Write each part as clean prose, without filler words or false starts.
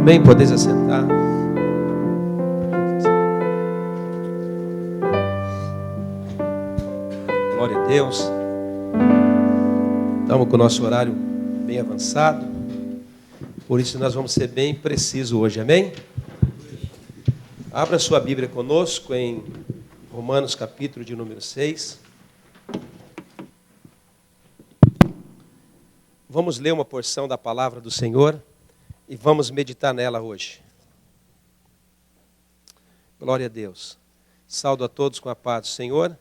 Amém? Podeis assentar. Glória a Deus. Estamos com o nosso horário bem avançado. Por isso nós vamos ser bem precisos hoje. Amém? Abra sua Bíblia conosco em Romanos capítulo de número 6. Vamos ler uma porção da palavra do Senhor e vamos meditar nela hoje. Glória a Deus. Saúdo a todos com a paz do Senhor.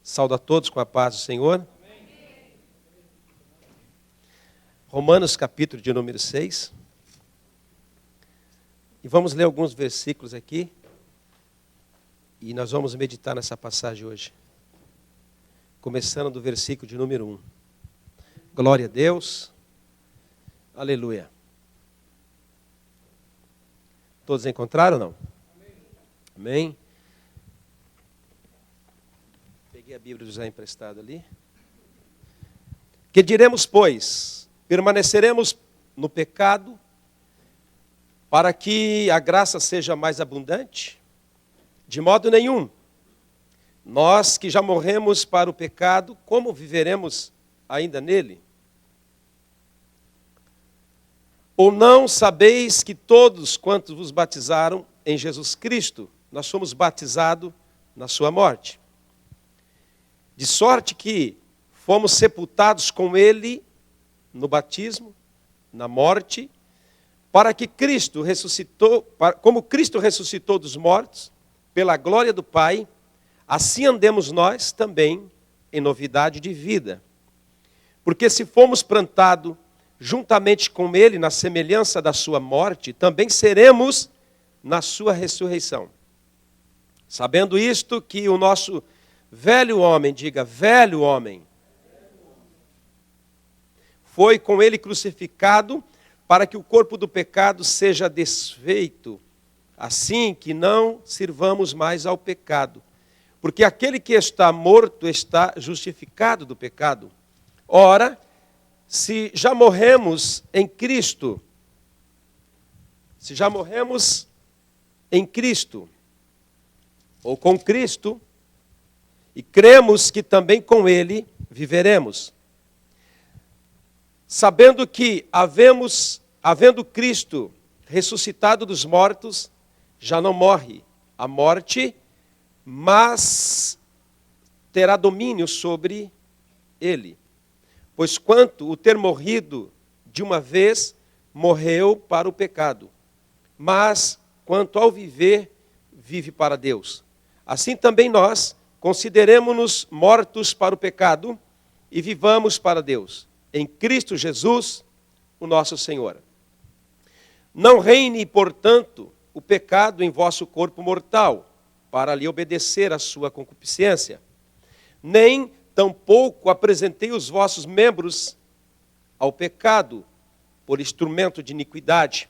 Saúdo a todos com a paz do Senhor. Romanos capítulo de número 6. E vamos ler alguns versículos aqui. E nós vamos meditar nessa passagem hoje. Começando do versículo de número 1. Glória a Deus. Aleluia. Todos encontraram ou não? Amém. Peguei a Bíblia do José emprestado ali. Que diremos, pois? Permaneceremos no pecado para que a graça seja mais abundante? De modo nenhum. Nós que já morremos para o pecado, como viveremos ainda nele? Ou não sabeis que todos quantos vos batizaram em Jesus Cristo, nós fomos batizados na sua morte? De sorte que fomos sepultados com ele no batismo, na morte, para que Cristo ressuscitou, como Cristo ressuscitou dos mortos, pela glória do Pai, assim andemos nós também em novidade de vida. Porque se fomos plantados juntamente com ele na semelhança da sua morte, também seremos na sua ressurreição. Sabendo isto, que o nosso velho homem, diga velho homem, foi com ele crucificado para que o corpo do pecado seja desfeito, assim que não sirvamos mais ao pecado. Porque aquele que está morto está justificado do pecado. Ora, se já morremos em Cristo, ou com Cristo, e cremos que também com Ele viveremos, sabendo que, havendo Cristo ressuscitado dos mortos, já não morre a morte, mas terá domínio sobre ele. Pois quanto o ter morrido de uma vez, morreu para o pecado. Mas quanto ao viver, vive para Deus. Assim também nós, consideremo-nos mortos para o pecado e vivamos para Deus. Em Cristo Jesus, o nosso Senhor. Não reine, portanto, o pecado em vosso corpo mortal, para lhe obedecer à sua concupiscência. Nem tampouco apresentei os vossos membros ao pecado, por instrumento de iniquidade,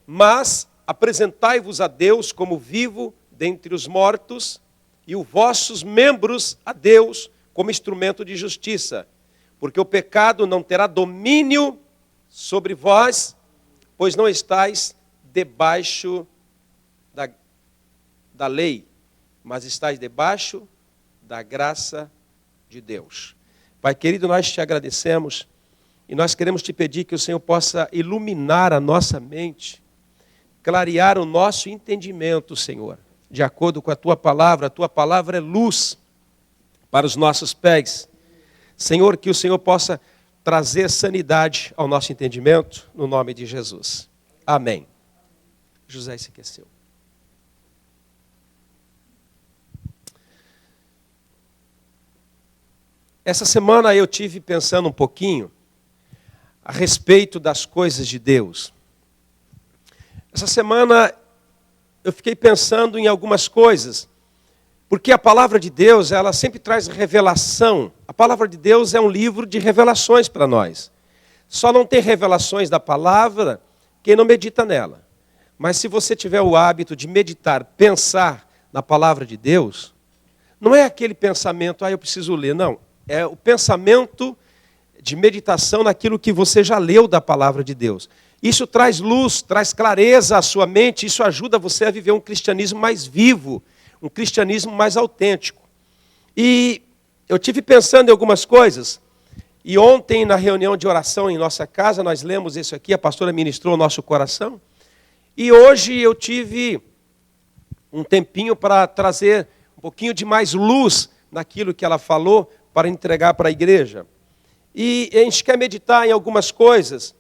mas apresentai-vos a Deus como vivo dentre os mortos, e os vossos membros a Deus como instrumento de justiça. Porque o pecado não terá domínio sobre vós, pois não estáis debaixo da lei, mas estáis debaixo da graça de Deus. Pai querido, nós te agradecemos e nós queremos te pedir que o Senhor possa iluminar a nossa mente, clarear o nosso entendimento, Senhor, de acordo com a tua palavra é luz para os nossos pés. Senhor, que o Senhor possa trazer sanidade ao nosso entendimento, no nome de Jesus. Amém. José se aqueceu. Essa semana eu tive pensando um pouquinho a respeito das coisas de Deus. Essa semana eu fiquei pensando em algumas coisas, porque a palavra de Deus, ela sempre traz revelação. A palavra de Deus é um livro de revelações para nós. Só não tem revelações da palavra quem não medita nela. Mas se você tiver o hábito de meditar, pensar na palavra de Deus, não é aquele pensamento, eu preciso ler, não. É o pensamento de meditação naquilo que você já leu da palavra de Deus. Isso traz luz, traz clareza à sua mente, isso ajuda você a viver um cristianismo mais vivo, um cristianismo mais autêntico. E eu tive pensando em algumas coisas, e ontem na reunião de oração em nossa casa, nós lemos isso aqui, a pastora ministrou o nosso coração, e hoje eu tive um tempinho para trazer um pouquinho de mais luz naquilo que ela falou, para entregar para a igreja. E a gente quer meditar em algumas coisas,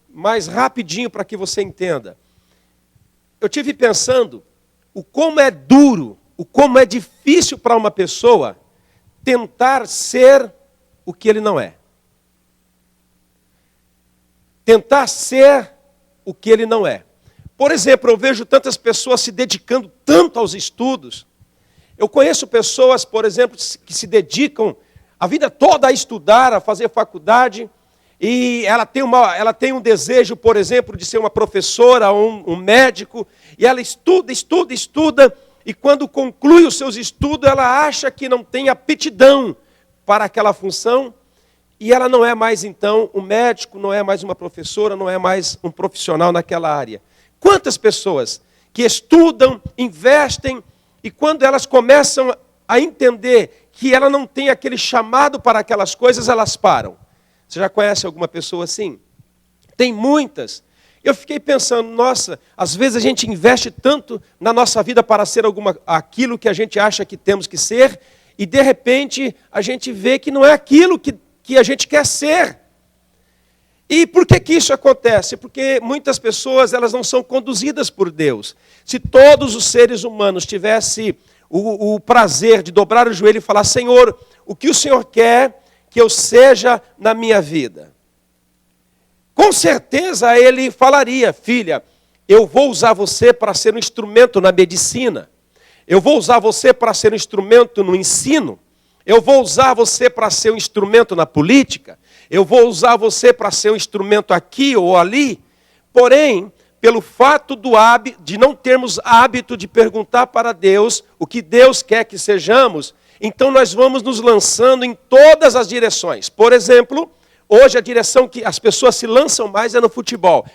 mais rapidinho para que você entenda. Eu tive pensando o como é duro, o como é difícil para uma pessoa tentar ser o que ele não é. Tentar ser o que ele não é. Por exemplo, eu vejo tantas pessoas se dedicando tanto aos estudos. Eu conheço pessoas, por exemplo, que se dedicam a vida toda a estudar, a fazer faculdade, e ela tem um desejo, por exemplo, de ser uma professora ou um médico, e ela estuda, e quando conclui os seus estudos, ela acha que não tem aptidão para aquela função, e ela não é mais, então, um médico, não é mais uma professora, não é mais um profissional naquela área. Quantas pessoas que estudam, investem, e quando elas começam a entender que ela não tem aquele chamado para aquelas coisas, elas param. Você já conhece alguma pessoa assim? Tem muitas. Eu fiquei pensando, nossa, às vezes a gente investe tanto na nossa vida para ser aquilo que a gente acha que temos que ser, e de repente a gente vê que não é aquilo que a gente quer ser. E por que isso acontece? Porque muitas pessoas elas não são conduzidas por Deus. Se todos os seres humanos tivessem o prazer de dobrar o joelho e falar, Senhor, o que o Senhor quer que eu seja na minha vida? Com certeza ele falaria, filha, eu vou usar você para ser um instrumento na medicina. Eu vou usar você para ser um instrumento no ensino. Eu vou usar você para ser um instrumento na política. Eu vou usar você para ser um instrumento aqui ou ali. Porém, pelo fato de não termos hábito de perguntar para Deus o que Deus quer que sejamos, então nós vamos nos lançando em todas as direções. Por exemplo, hoje a direção que as pessoas se lançam mais é no futebol.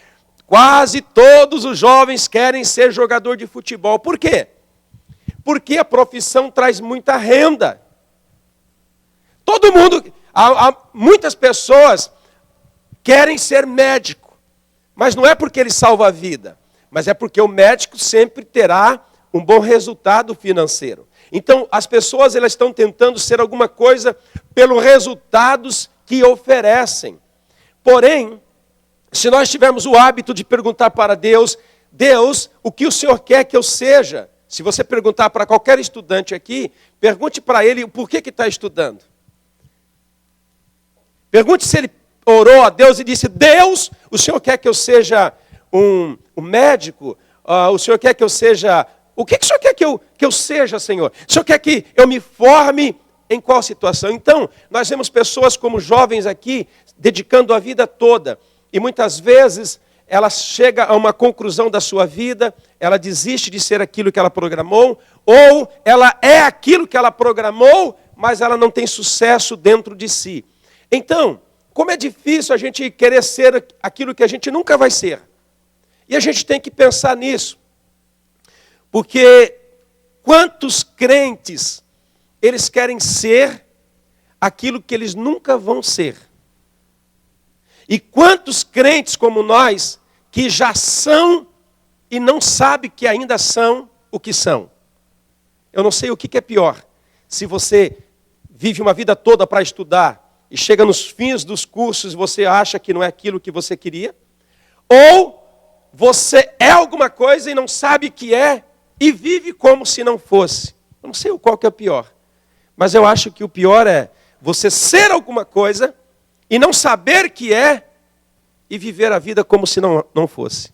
Quase todos os jovens querem ser jogador de futebol. Por quê? Porque a profissão traz muita renda. Todo mundo, muitas pessoas querem ser médico. Mas não é porque ele salva a vida, mas é porque o médico sempre terá um bom resultado financeiro. Então, as pessoas elas estão tentando ser alguma coisa pelos resultados que oferecem. Porém, se nós tivermos o hábito de perguntar para Deus, Deus, o que o Senhor quer que eu seja? Se você perguntar para qualquer estudante aqui, pergunte para ele o porquê que está estudando. Pergunte se ele orou a Deus e disse, Deus, o Senhor quer que eu seja um médico? O Senhor quer que eu seja... O que o Senhor quer que eu seja, Senhor? O Senhor quer que eu me forme em qual situação? Então, nós vemos pessoas como jovens aqui, dedicando a vida toda. E muitas vezes, ela chega a uma conclusão da sua vida, ela desiste de ser aquilo que ela programou, ou ela é aquilo que ela programou, mas ela não tem sucesso dentro de si. Então, como é difícil a gente querer ser aquilo que a gente nunca vai ser. E a gente tem que pensar nisso. Porque quantos crentes, eles querem ser aquilo que eles nunca vão ser. E quantos crentes como nós, que já são e não sabem que ainda são o que são. Eu não sei o que é pior. Se você vive uma vida toda para estudar, e chega nos fins dos cursos e você acha que não é aquilo que você queria, ou você é alguma coisa e não sabe que é, e vive como se não fosse. Eu não sei qual que é o pior, mas eu acho que o pior é você ser alguma coisa e não saber que é, e viver a vida como se não fosse.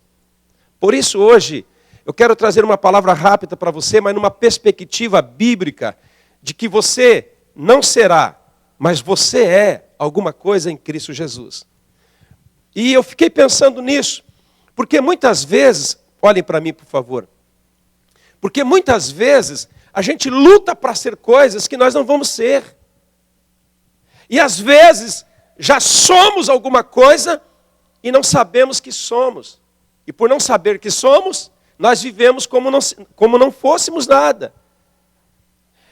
Por isso hoje, eu quero trazer uma palavra rápida para você, mas numa perspectiva bíblica, de que você não será, mas você é alguma coisa em Cristo Jesus. E eu fiquei pensando nisso, porque muitas vezes, olhem para mim por favor, porque muitas vezes a gente luta para ser coisas que nós não vamos ser. E às vezes já somos alguma coisa e não sabemos que somos. E por não saber que somos, nós vivemos como não fôssemos nada.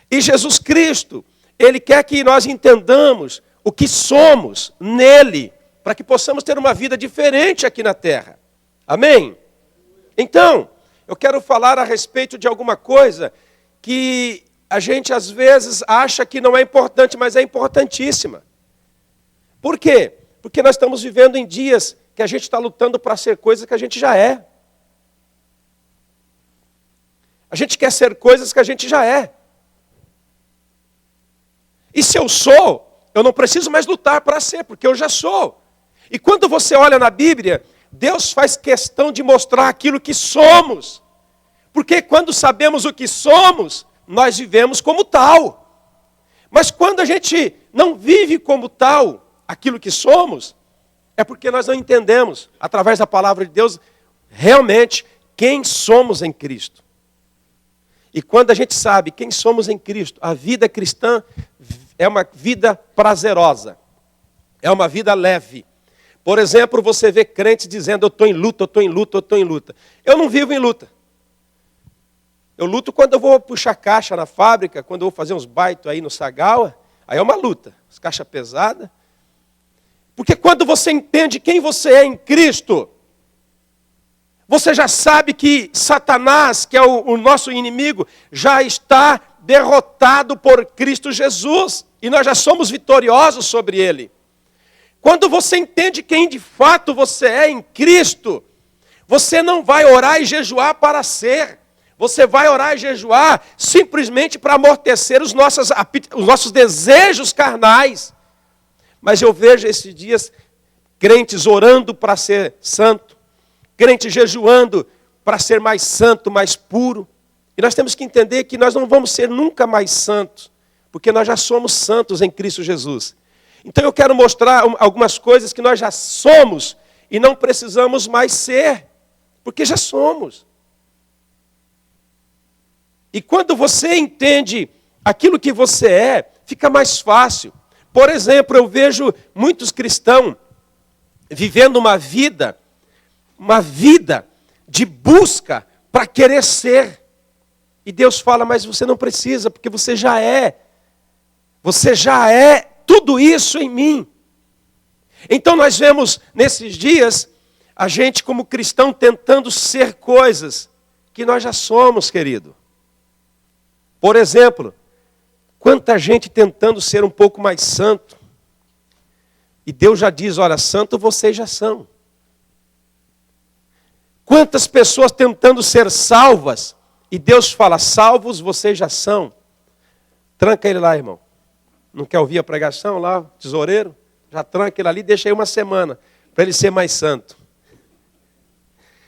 E Jesus Cristo, Ele quer que nós entendamos o que somos nele, para que possamos ter uma vida diferente aqui na terra. Amém? Então, eu quero falar a respeito de alguma coisa que a gente às vezes acha que não é importante, mas é importantíssima. Por quê? Porque nós estamos vivendo em dias que a gente está lutando para ser coisas que a gente já é. A gente quer ser coisas que a gente já é. E se eu sou, eu não preciso mais lutar para ser, porque eu já sou. E quando você olha na Bíblia, Deus faz questão de mostrar aquilo que somos. Porque quando sabemos o que somos, nós vivemos como tal. Mas quando a gente não vive como tal, aquilo que somos, é porque nós não entendemos, através da palavra de Deus, realmente quem somos em Cristo. E quando a gente sabe quem somos em Cristo, a vida cristã é uma vida prazerosa, é uma vida leve. Por exemplo, você vê crentes dizendo, eu estou em luta, eu estou em luta, eu estou em luta. Eu não vivo em luta. Eu luto quando eu vou puxar caixa na fábrica, quando eu vou fazer uns baitos aí no Sagawa, aí é uma luta, as caixas pesadas. Porque quando você entende quem você é em Cristo, você já sabe que Satanás, que é o nosso inimigo, já está derrotado por Cristo Jesus. E nós já somos vitoriosos sobre ele. Quando você entende quem de fato você é em Cristo, você não vai orar e jejuar para ser. Você vai orar e jejuar simplesmente para amortecer os nossos desejos carnais. Mas eu vejo esses dias crentes orando para ser santo, crentes jejuando para ser mais santo, mais puro. E nós temos que entender que nós não vamos ser nunca mais santos, porque nós já somos santos em Cristo Jesus. Então eu quero mostrar algumas coisas que nós já somos e não precisamos mais ser, porque já somos. E quando você entende aquilo que você é, fica mais fácil. Por exemplo, eu vejo muitos cristãos vivendo uma vida de busca para querer ser. E Deus fala, mas você não precisa, porque você já é. Você já é tudo isso em mim. Então nós vemos nesses dias, a gente como cristão tentando ser coisas que nós já somos, querido. Por exemplo, quanta gente tentando ser um pouco mais santo. E Deus já diz, olha, santo vocês já são. Quantas pessoas tentando ser salvas. E Deus fala, salvos vocês já são. Tranca ele lá, irmão. Não quer ouvir a pregação lá, tesoureiro? Já tranca ele ali, deixa aí uma semana, para ele ser mais santo.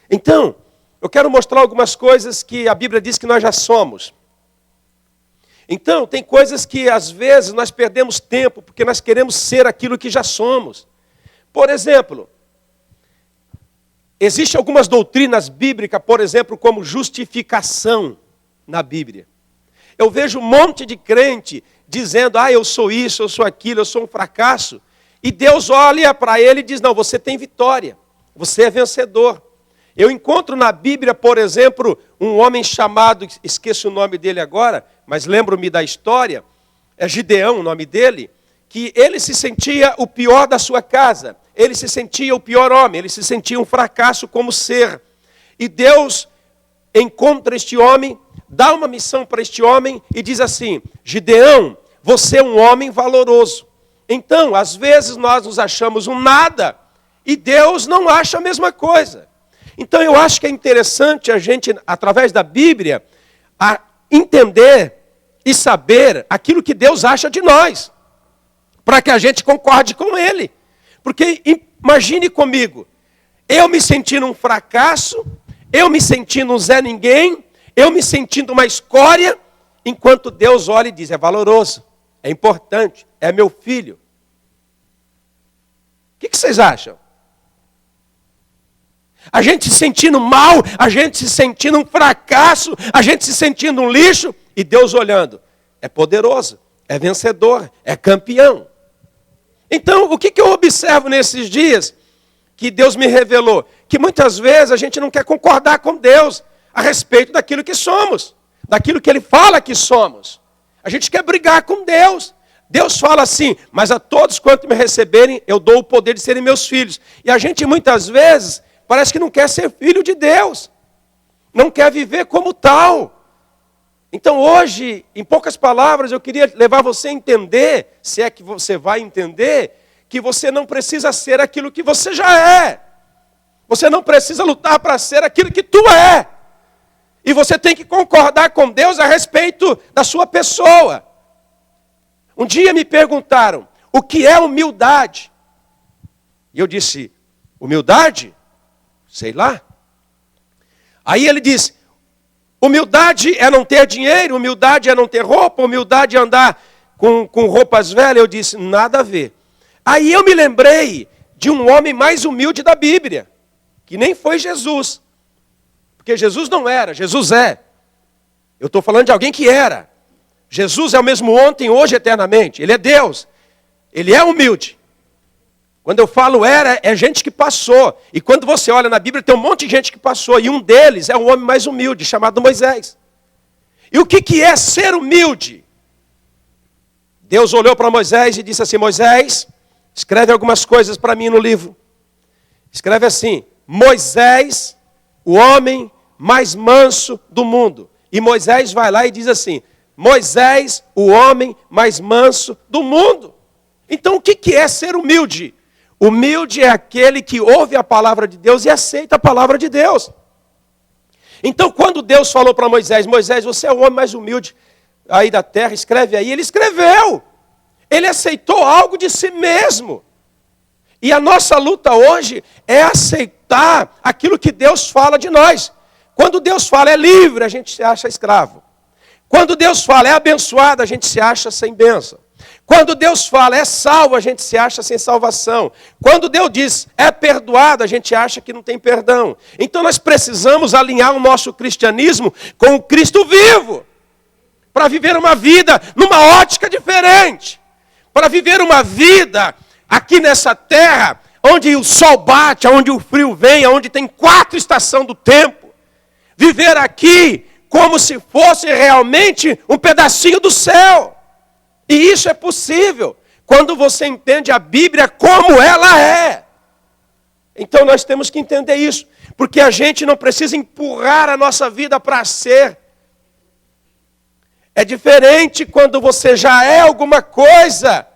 Então, eu quero mostrar algumas coisas que a Bíblia diz que nós já somos. Então, tem coisas que às vezes nós perdemos tempo, porque nós queremos ser aquilo que já somos. Por exemplo, existem algumas doutrinas bíblicas, por exemplo, como justificação na Bíblia. Eu vejo um monte de crente dizendo, eu sou isso, eu sou aquilo, eu sou um fracasso. E Deus olha para ele e diz, não, você tem vitória, você é vencedor. Eu encontro na Bíblia, por exemplo, um homem chamado, esqueço o nome dele agora, mas lembro-me da história, é Gideão o nome dele, que ele se sentia o pior da sua casa, ele se sentia o pior homem, ele se sentia um fracasso como ser. E Deus encontra este homem, dá uma missão para este homem e diz assim, Gideão, você é um homem valoroso. Então, às vezes nós nos achamos um nada e Deus não acha a mesma coisa. Então eu acho que é interessante a gente, através da Bíblia, entender e saber aquilo que Deus acha de nós, para que a gente concorde com Ele. Porque imagine comigo, eu me sentindo um fracasso, eu me sentindo um Zé Ninguém, eu me sentindo uma escória, enquanto Deus olha e diz, é valoroso, é importante, é meu filho. O que vocês acham? A gente se sentindo mal, a gente se sentindo um fracasso, a gente se sentindo um lixo, e Deus olhando, é poderoso, é vencedor, é campeão. Então, o que eu observo nesses dias? que Deus me revelou? Que muitas vezes a gente não quer concordar com Deus a respeito daquilo que somos, daquilo que Ele fala que somos. A gente quer brigar com Deus. Deus fala assim, mas a todos quanto me receberem, eu dou o poder de serem meus filhos. E a gente muitas vezes parece que não quer ser filho de Deus. Não quer viver como tal. Então hoje, em poucas palavras, eu queria levar você a entender, se é que você vai entender, que você não precisa ser aquilo que você já é. Você não precisa lutar para ser aquilo que tu é. E você tem que concordar com Deus a respeito da sua pessoa. Um dia me perguntaram, o que é humildade? E eu disse, humildade? Sei lá. Aí ele disse, humildade é não ter dinheiro, humildade é não ter roupa, humildade é andar com roupas velhas. Eu disse, nada a ver. Aí eu me lembrei de um homem mais humilde da Bíblia, que nem foi Jesus. Porque Jesus não era, Jesus é. Eu estou falando de alguém que era. Jesus é o mesmo ontem, hoje, eternamente. Ele é Deus. Ele é humilde. Quando eu falo era, é gente que passou. E quando você olha na Bíblia, tem um monte de gente que passou. E um deles é o homem mais humilde, chamado Moisés. E o que é ser humilde? Deus olhou para Moisés e disse assim, Moisés, escreve algumas coisas para mim no livro. Escreve assim, Moisés, o homem mais manso do mundo. E Moisés vai lá e diz assim, Moisés, o homem mais manso do mundo. Então o que é ser humilde? Humilde é aquele que ouve a palavra de Deus e aceita a palavra de Deus. Então quando Deus falou para Moisés, Moisés, você é o homem mais humilde aí da terra, escreve aí. Ele escreveu. Ele aceitou algo de si mesmo. E a nossa luta hoje é aceitar aquilo que Deus fala de nós. Quando Deus fala é livre, a gente se acha escravo. Quando Deus fala é abençoado, a gente se acha sem bênção. Quando Deus fala é salvo, a gente se acha sem salvação. Quando Deus diz é perdoado, a gente acha que não tem perdão. Então nós precisamos alinhar o nosso cristianismo com o Cristo vivo. Para viver uma vida numa ótica diferente. Para viver uma vida aqui nessa terra, onde o sol bate, onde o frio vem, onde tem 4 estações do tempo. Viver aqui como se fosse realmente um pedacinho do céu. E isso é possível quando você entende a Bíblia como ela é. Então nós temos que entender isso, porque a gente não precisa empurrar a nossa vida para ser. É diferente quando você já é alguma coisa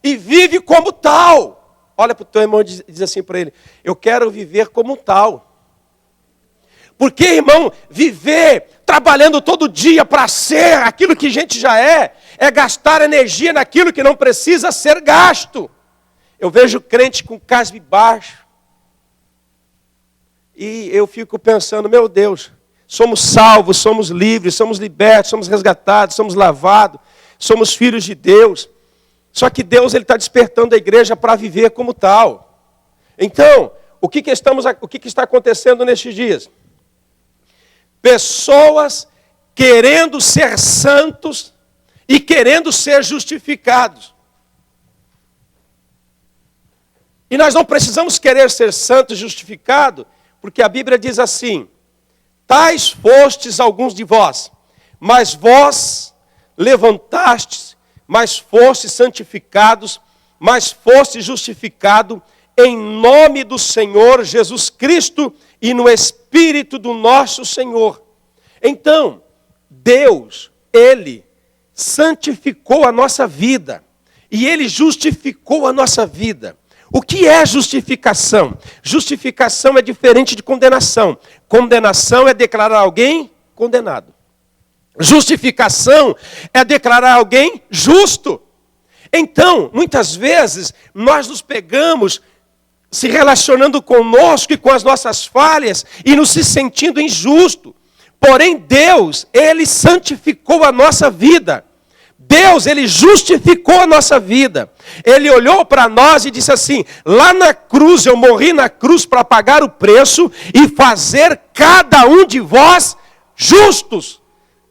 e vive como tal. Olha para o teu irmão e diz assim para ele, eu quero viver como tal. Porque, irmão, viver trabalhando todo dia para ser aquilo que a gente já é gastar energia naquilo que não precisa ser gasto. Eu vejo crente com casco baixo. E eu fico pensando, meu Deus, somos salvos, somos livres, somos libertos, somos resgatados, somos lavados, somos filhos de Deus. Só que Deus está despertando a igreja para viver como tal. Então, o que está acontecendo nestes dias? Pessoas querendo ser santos e querendo ser justificados. E nós não precisamos querer ser santos e justificados, porque a Bíblia diz assim, tais fostes alguns de vós, mas vós levantastes, mas fostes santificados, mas fostes justificados em nome do Senhor Jesus Cristo e no Espírito do nosso Senhor. Então, Deus, Ele santificou a nossa vida e Ele justificou a nossa vida. O que é justificação? Justificação é diferente de condenação. Condenação é declarar alguém condenado. Justificação é declarar alguém justo. Então, muitas vezes, nós nos pegamos se relacionando conosco e com as nossas falhas e nos se sentindo injusto. Porém, Deus, Ele santificou a nossa vida. Deus, Ele justificou a nossa vida. Ele olhou para nós e disse assim, lá na cruz, eu morri na cruz para pagar o preço e fazer cada um de vós justos,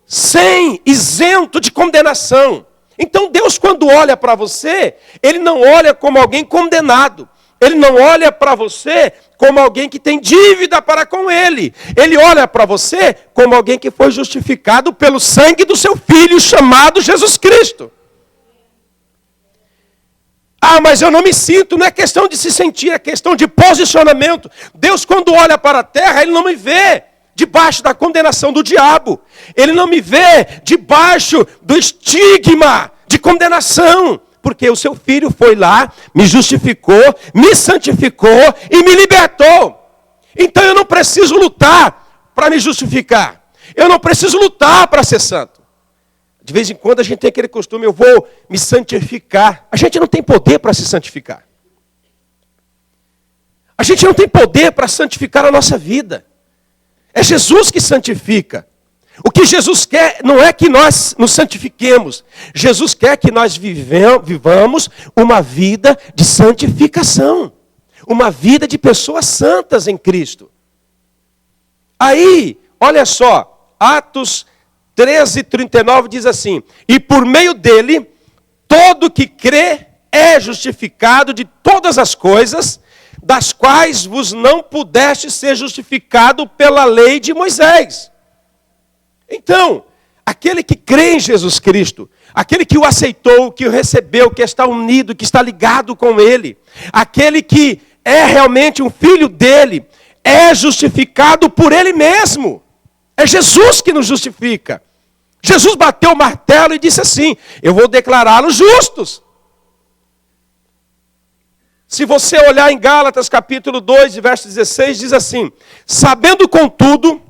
sem isento de condenação. Então Deus, quando olha para você, Ele não olha como alguém condenado. Ele não olha para você como alguém que tem dívida para com Ele. Ele olha para você como alguém que foi justificado pelo sangue do seu Filho, chamado Jesus Cristo. Ah, mas eu não me sinto. Não é questão de se sentir, é questão de posicionamento. Deus, quando olha para a terra, Ele não me vê debaixo da condenação do diabo. Ele não me vê debaixo do estigma de condenação. Porque o seu Filho foi lá, me justificou, me santificou e me libertou. Então eu não preciso lutar para me justificar. Eu não preciso lutar para ser santo. De vez em quando a gente tem aquele costume, eu vou me santificar. A gente não tem poder para se santificar. A gente não tem poder para santificar a nossa vida. É Jesus que santifica. O que Jesus quer não é que nós nos santifiquemos. Jesus quer que nós vivamos uma vida de santificação. Uma vida de pessoas santas em Cristo. Aí, olha só, Atos 13:39 diz assim: e por meio dele, todo que crê é justificado de todas as coisas, das quais vos não pudeste ser justificado pela lei de Moisés. Então, aquele que crê em Jesus Cristo, aquele que o aceitou, que o recebeu, que está unido, que está ligado com Ele, aquele que é realmente um filho dele, é justificado por Ele mesmo. É Jesus que nos justifica. Jesus bateu o martelo e disse assim: eu vou declará-los justos. Se você olhar em Gálatas capítulo 2, verso 16, diz assim: sabendo contudo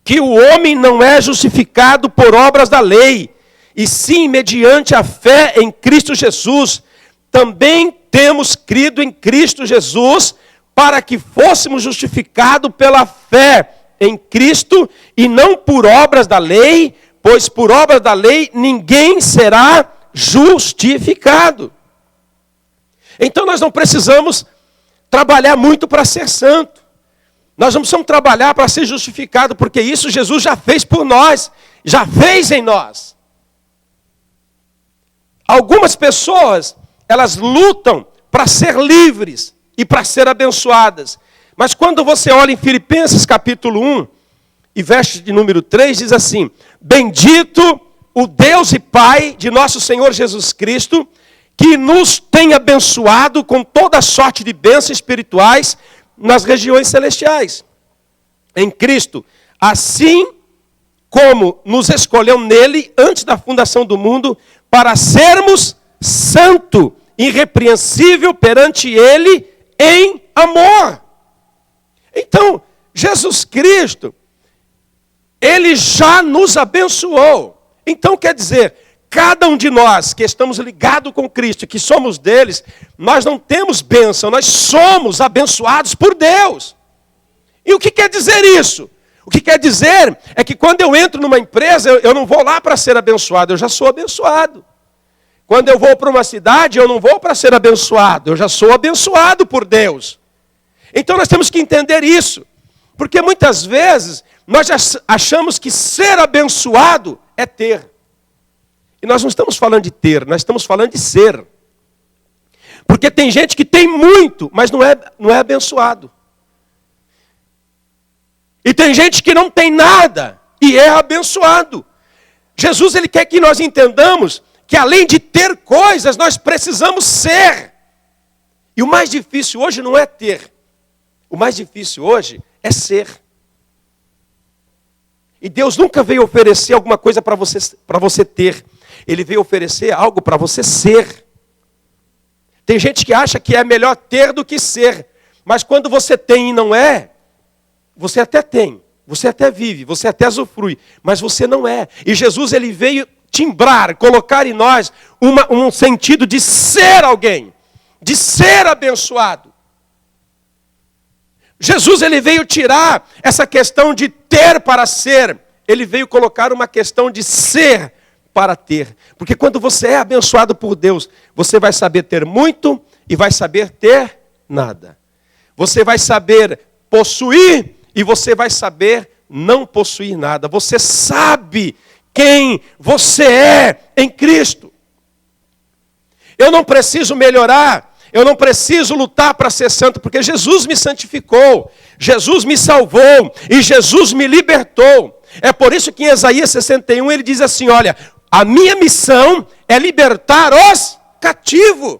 que o homem não é justificado por obras da lei, e sim mediante a fé em Cristo Jesus, também temos crido em Cristo Jesus, para que fôssemos justificados pela fé em Cristo, e não por obras da lei, pois por obras da lei ninguém será justificado. Então nós não precisamos trabalhar muito para ser santo. Nós não precisamos trabalhar para ser justificado, porque isso Jesus já fez por nós, já fez em nós. Algumas pessoas, elas lutam para ser livres e para ser abençoadas. Mas quando você olha em Filipenses capítulo 1, e verso de número 3, diz assim: bendito o Deus e Pai de nosso Senhor Jesus Cristo, que nos tem abençoado com toda sorte de bênçãos espirituais nas regiões celestiais. Em Cristo, assim como nos escolheu nele antes da fundação do mundo, para sermos santo, irrepreensível perante Ele em amor. Então, Jesus Cristo, Ele já nos abençoou. Então, quer dizer, cada um de nós que estamos ligados com Cristo, que somos deles, nós não temos bênção, nós somos abençoados por Deus. E o que quer dizer isso? O que quer dizer é que quando eu entro numa empresa, eu não vou lá para ser abençoado, eu já sou abençoado. Quando eu vou para uma cidade, eu não vou para ser abençoado, eu já sou abençoado por Deus. Então nós temos que entender isso, porque muitas vezes nós já achamos que ser abençoado é ter. E nós não estamos falando de ter, nós estamos falando de ser. Porque tem gente que tem muito, mas não é abençoado. E tem gente que não tem nada e é abençoado. Jesus, ele quer que nós entendamos que além de ter coisas, nós precisamos ser. E o mais difícil hoje não é ter. O mais difícil hoje é ser. E Deus nunca veio oferecer alguma coisa para você ter. Ele veio oferecer algo para você ser. Tem gente que acha que é melhor ter do que ser. Mas quando você tem e não é, você até tem, você até vive, você até usufrui, mas você não é. E Jesus, ele veio timbrar, colocar em nós um sentido de ser alguém, de ser abençoado. Jesus, ele veio tirar essa questão de ter para ser, ele veio colocar uma questão de ser para ter. Porque quando você é abençoado por Deus, você vai saber ter muito e vai saber ter nada. Você vai saber possuir e você vai saber não possuir nada. Você sabe quem você é em Cristo. Eu não preciso melhorar eu não preciso lutar para ser santo, porque Jesus me santificou, Jesus me salvou e Jesus me libertou. É por isso que em Isaías 61 ele diz assim, olha, a minha missão é libertar os cativos.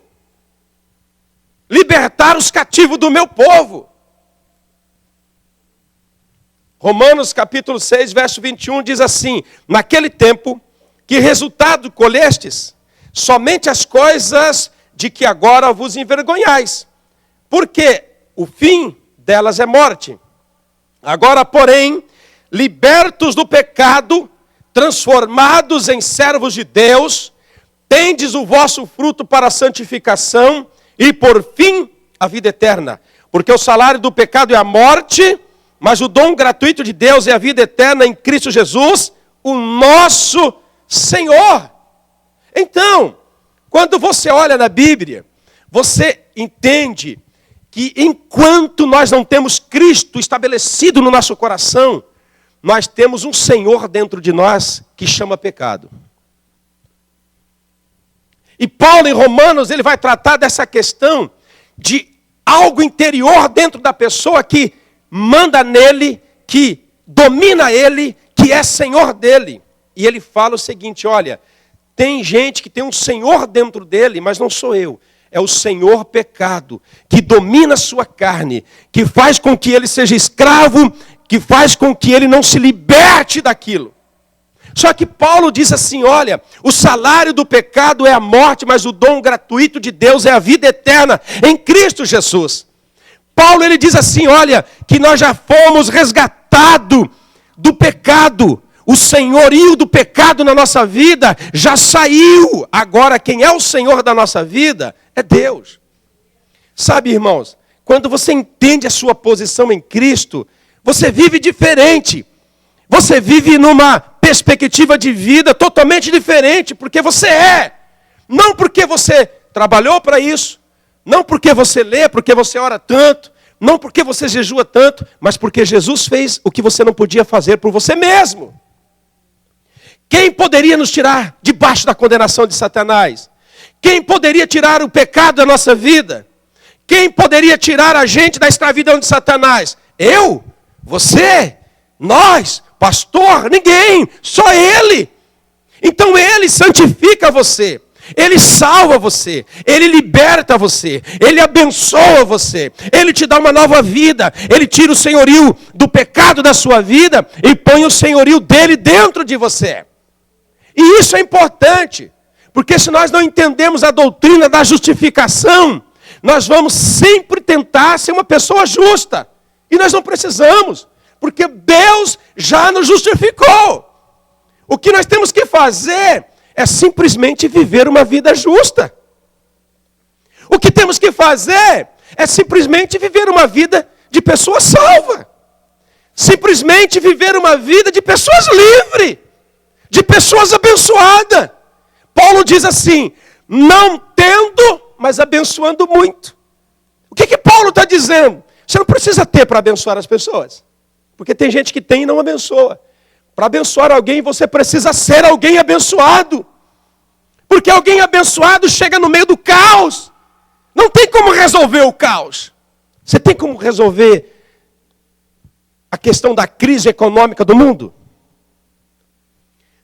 Libertar os cativos do meu povo. Romanos capítulo 6, verso 21 diz assim, naquele tempo, que resultado colhestes? Somente as coisas de que agora vos envergonhais. Porque o fim delas é morte. Agora, porém, libertos do pecado, transformados em servos de Deus, tendes o vosso fruto para a santificação e, por fim, a vida eterna. Porque o salário do pecado é a morte, mas o dom gratuito de Deus é a vida eterna em Cristo Jesus, o nosso Senhor. Então, quando você olha na Bíblia, você entende que enquanto nós não temos Cristo estabelecido no nosso coração, nós temos um Senhor dentro de nós que chama pecado. E Paulo em Romanos, ele vai tratar dessa questão de algo interior dentro da pessoa que manda nele, que domina ele, que é Senhor dele. E ele fala o seguinte, olha, tem gente que tem um Senhor dentro dele, mas não sou eu. É o Senhor pecado, que domina a sua carne, que faz com que ele seja escravo, que faz com que ele não se liberte daquilo. Só que Paulo diz assim, olha, o salário do pecado é a morte, mas o dom gratuito de Deus é a vida eterna em Cristo Jesus. Paulo ele diz assim, olha, que nós já fomos resgatados do pecado. O senhorio do pecado na nossa vida já saiu. Agora quem é o Senhor da nossa vida é Deus. Sabe, irmãos, quando você entende a sua posição em Cristo, você vive diferente. Você vive numa perspectiva de vida totalmente diferente, porque você é. Não porque você trabalhou para isso, não porque você lê, porque você ora tanto, não porque você jejua tanto, mas porque Jesus fez o que você não podia fazer por você mesmo. Quem poderia nos tirar debaixo da condenação de Satanás? Quem poderia tirar o pecado da nossa vida? Quem poderia tirar a gente da escravidão de Satanás? Eu? Você? Nós? Pastor? Ninguém, só Ele. Então Ele santifica você, Ele salva você, Ele liberta você, Ele abençoa você, Ele te dá uma nova vida, Ele tira o senhorio do pecado da sua vida e põe o senhorio dele dentro de você. E isso é importante, porque se nós não entendemos a doutrina da justificação, nós vamos sempre tentar ser uma pessoa justa, e nós não precisamos. Porque Deus já nos justificou. O que nós temos que fazer é simplesmente viver uma vida justa. O que temos que fazer é simplesmente viver uma vida de pessoa salva. Simplesmente viver uma vida de pessoas livres. De pessoas abençoadas. Paulo diz assim, não tendo, mas abençoando muito. O que Paulo está dizendo? Você não precisa ter para abençoar as pessoas. Porque tem gente que tem e não abençoa. Para abençoar alguém, você precisa ser alguém abençoado. Porque alguém abençoado chega no meio do caos. Não tem como resolver o caos. Você tem como resolver a questão da crise econômica do mundo?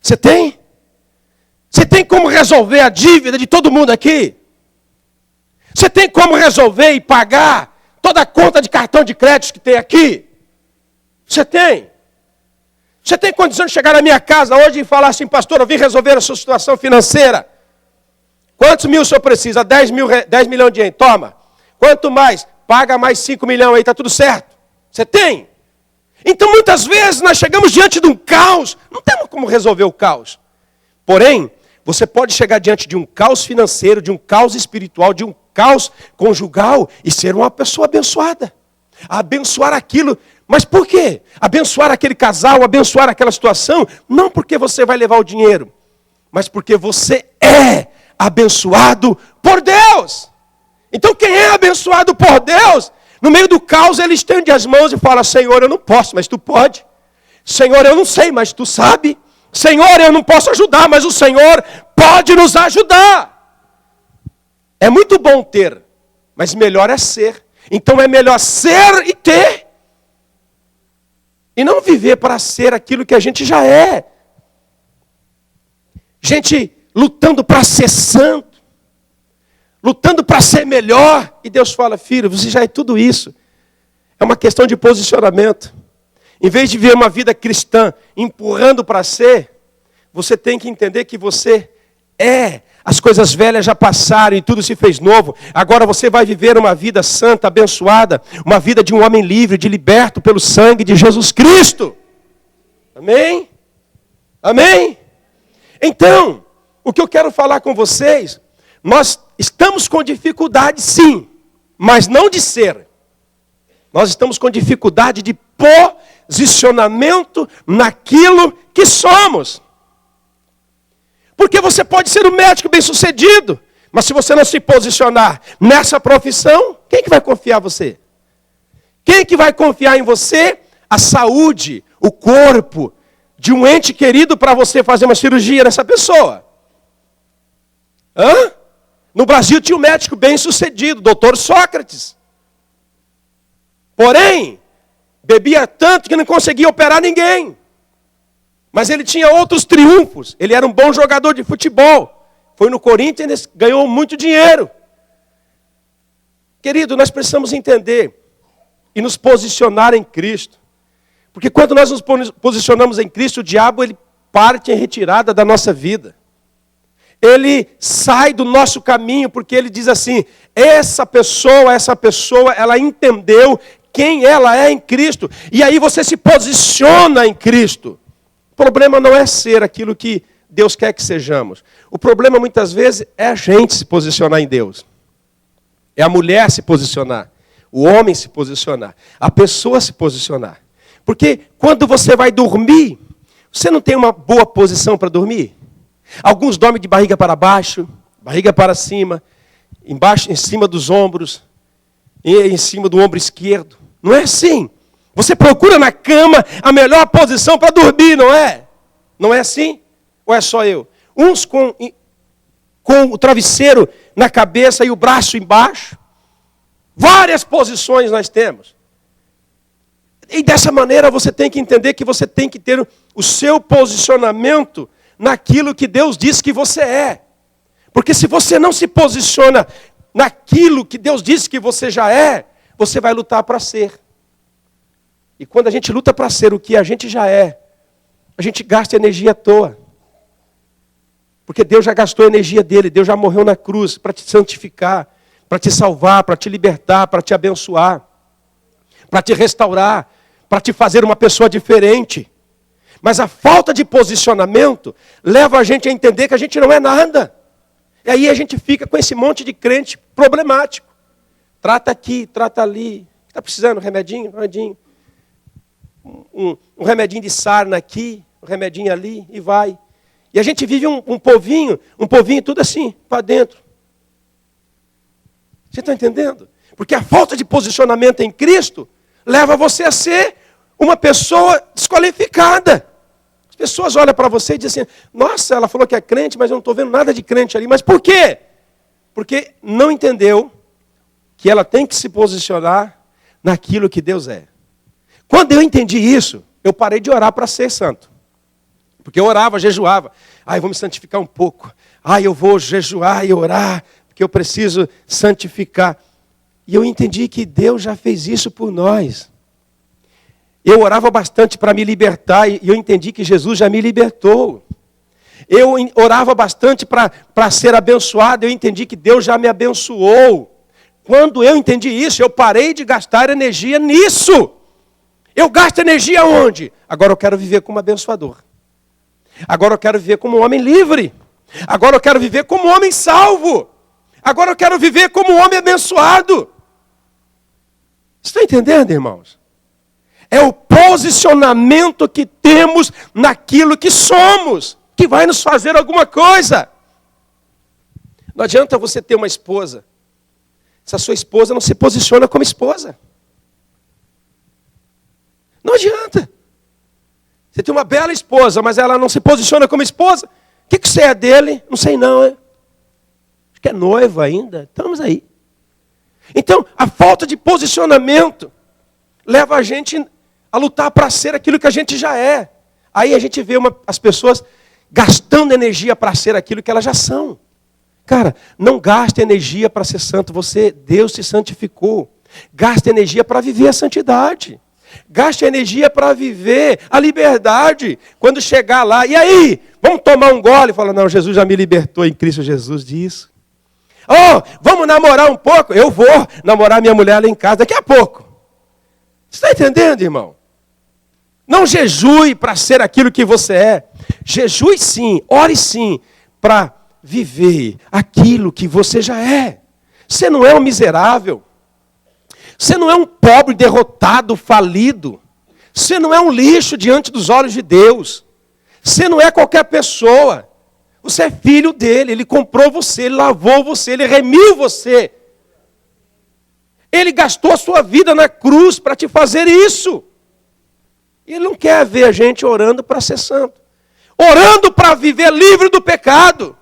Você tem? Você tem como resolver a dívida de todo mundo aqui? Você tem como resolver e pagar toda a conta de cartão de crédito que tem aqui? Você tem? Você tem condição de chegar na minha casa hoje e falar assim, pastor, eu vim resolver a sua situação financeira. Quantos mil o senhor precisa? 10 milhões de ienes, toma. Quanto mais? Paga mais 5 milhões aí, está tudo certo. Você tem? Então muitas vezes nós chegamos diante de um caos, não temos como resolver o caos. Porém, você pode chegar diante de um caos financeiro, de um caos espiritual, de um caos conjugal e ser uma pessoa abençoada. Abençoar aquilo. Mas por quê? Abençoar aquele casal, abençoar aquela situação, não porque você vai levar o dinheiro, mas porque você é abençoado por Deus. Então quem é abençoado por Deus, no meio do caos ele estende as mãos e fala, Senhor, eu não posso, mas tu pode. Senhor, eu não sei, mas tu sabe. Senhor, eu não posso ajudar, mas o Senhor pode nos ajudar. É muito bom ter mas melhor é ser. Então é melhor ser e ter. E não viver para ser aquilo que a gente já é. Gente lutando para ser santo. Lutando para ser melhor. E Deus fala, filho, você já é tudo isso. É uma questão de posicionamento. Em vez de viver uma vida cristã empurrando para ser, você tem que entender que você é. As coisas velhas já passaram e tudo se fez novo. Agora você vai viver uma vida santa, abençoada. Uma vida de um homem livre, de liberto pelo sangue de Jesus Cristo. Amém? Amém? Então, o que eu quero falar com vocês, nós estamos com dificuldade sim, mas não de ser. Nós estamos com dificuldade de posicionamento naquilo que somos. Porque você pode ser um médico bem-sucedido, mas se você não se posicionar nessa profissão, quem que vai confiar em você? Quem que vai confiar em você a saúde, o corpo de um ente querido para você fazer uma cirurgia nessa pessoa? Hã? No Brasil tinha um médico bem-sucedido, doutor Sócrates. Porém, bebia tanto que não conseguia operar ninguém. Mas ele tinha outros triunfos. Ele era um bom jogador de futebol. Foi no Corinthians, ganhou muito dinheiro. Querido, nós precisamos entender e nos posicionar em Cristo. Porque quando nós nos posicionamos em Cristo, o diabo ele parte em retirada da nossa vida. Ele sai do nosso caminho porque ele diz assim, essa pessoa, ela entendeu quem ela é em Cristo. E aí você se posiciona em Cristo. O problema não é ser aquilo que Deus quer que sejamos. O problema muitas vezes é a gente se posicionar em Deus. É a mulher se posicionar. O homem se posicionar. A pessoa se posicionar. Porque quando você vai dormir, você não tem uma boa posição para dormir? Alguns dormem de barriga para baixo, barriga para cima, embaixo, em cima dos ombros, em cima do ombro esquerdo. Não é assim. Você procura na cama a melhor posição para dormir, não é? Não é assim? Ou é só eu? Uns com o travesseiro na cabeça e o braço embaixo. Várias posições nós temos. E dessa maneira você tem que entender que você tem que ter o seu posicionamento naquilo que Deus diz que você é. Porque se você não se posiciona naquilo que Deus disse que você já é, você vai lutar para ser. E quando a gente luta para ser o que a gente já é, a gente gasta energia à toa. Porque Deus já gastou a energia dele, Deus já morreu na cruz para te santificar, para te salvar, para te libertar, para te abençoar, para te restaurar, para te fazer uma pessoa diferente. Mas a falta de posicionamento leva a gente a entender que a gente não é nada. E aí a gente fica com esse monte de crente problemático. Trata aqui, trata ali. Está precisando? Remedinho? Remedinho. Um remedinho de sarna aqui, um remedinho ali, e vai. E a gente vive um povinho tudo assim, para dentro. Você está entendendo? Porque a falta de posicionamento em Cristo leva você a ser uma pessoa desqualificada. As pessoas olham para você e dizem assim, nossa, ela falou que é crente, mas eu não estou vendo nada de crente ali. Mas por quê? Porque não entendeu que ela tem que se posicionar naquilo que Deus é. Quando eu entendi isso, eu parei de orar para ser santo. Porque eu orava, jejuava. Eu vou me santificar um pouco. Eu vou jejuar e orar, porque eu preciso santificar. E eu entendi que Deus já fez isso por nós. Eu orava bastante para me libertar e eu entendi que Jesus já me libertou. Eu orava bastante para ser abençoado, eu entendi que Deus já me abençoou. Quando eu entendi isso, eu parei de gastar energia nisso. Eu gasto energia onde? Agora eu quero viver como abençoador. Agora eu quero viver como um homem livre. Agora eu quero viver como um homem salvo. Agora eu quero viver como um homem abençoado. Estão entendendo, irmãos? É o posicionamento que temos naquilo que somos, que vai nos fazer alguma coisa. Não adianta você ter uma esposa, se a sua esposa não se posiciona como esposa. Não adianta. Você tem uma bela esposa, mas ela não se posiciona como esposa. O que você é dele? Não sei não, hein? Acho que é noiva ainda. Estamos aí. Então, a falta de posicionamento leva a gente a lutar para ser aquilo que a gente já é. Aí a gente vê as pessoas gastando energia para ser aquilo que elas já são. Cara, não gaste energia para ser santo. Deus te santificou. Gaste energia para viver a santidade. Gaste energia para viver a liberdade. Quando chegar lá, e aí? Vamos tomar um gole? Fala, não, Jesus já me libertou em Cristo Jesus disso. Oh, vamos namorar um pouco? Eu vou namorar minha mulher lá em casa daqui a pouco. Você está entendendo, irmão? Não jejue para ser aquilo que você é. Jejue sim, ore sim, para viver aquilo que você já é. Você não é um miserável. Você não é um pobre, derrotado, falido. Você não é um lixo diante dos olhos de Deus. Você não é qualquer pessoa. Você é filho dele. Ele comprou você, ele lavou você, ele remiu você. Ele gastou a sua vida na cruz para te fazer isso. E ele não quer ver a gente orando para ser santo. Orando para viver livre do pecado.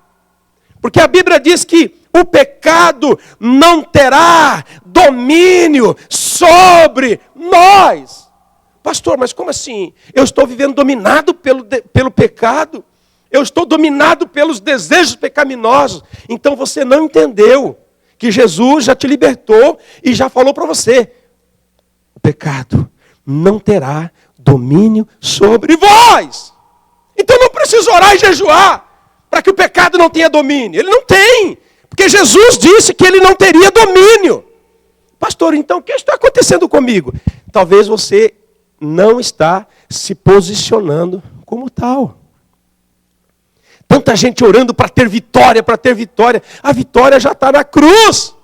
Porque a Bíblia diz que o pecado não terá domínio sobre nós. Pastor, mas como assim? Eu estou vivendo dominado pelo pecado. Eu estou dominado pelos desejos pecaminosos. Então você não entendeu que Jesus já te libertou e já falou para você. O pecado não terá domínio sobre vós. Então não precisa orar e jejuar para que o pecado não tenha domínio. Ele não tem. Porque Jesus disse que ele não teria domínio. Pastor, então o que está acontecendo comigo? Talvez você não está se posicionando como tal. Tanta gente orando para ter vitória, para ter vitória. A vitória já está na cruz.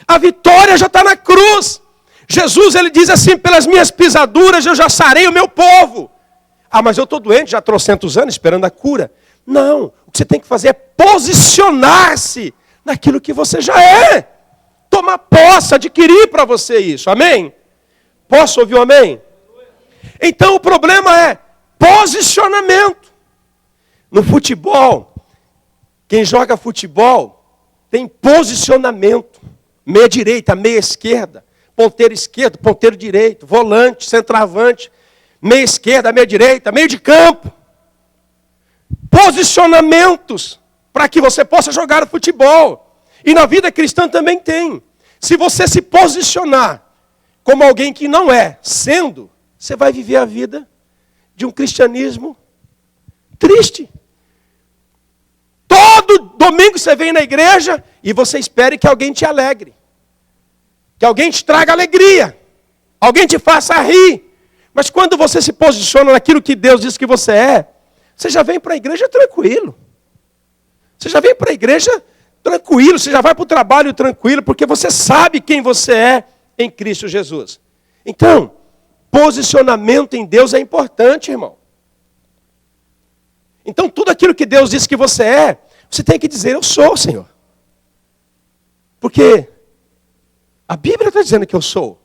A vitória já está na cruz. Jesus, ele diz assim, pelas minhas pisaduras eu já sarei o meu povo. Ah, mas eu estou doente já há trocentos anos esperando a cura. Não, o que você tem que fazer é posicionar-se naquilo que você já é. Tomar posse, adquirir para você isso. Amém? Posso ouvir um amém? Então o problema é posicionamento. No futebol, quem joga futebol tem posicionamento. Meia direita, meia esquerda, ponteiro esquerdo, ponteiro direito, volante, centroavante, meia esquerda, meia direita, meio de campo. Posicionamentos para que você possa jogar o futebol. E na vida cristã também tem. Se você se posicionar como alguém que não é, sendo, você vai viver a vida de um cristianismo triste. Todo domingo você vem na igreja e você espera que alguém te alegre. Que alguém te traga alegria. Alguém te faça rir. Mas quando você se posiciona naquilo que Deus diz que você é, você já vem para a igreja tranquilo. Você já vem para a igreja tranquilo. Você já vai para o trabalho tranquilo, porque você sabe quem você é em Cristo Jesus. Então, posicionamento em Deus é importante, irmão. Então, tudo aquilo que Deus diz que você é, você tem que dizer, eu sou, Senhor. Porque a Bíblia está dizendo que eu sou.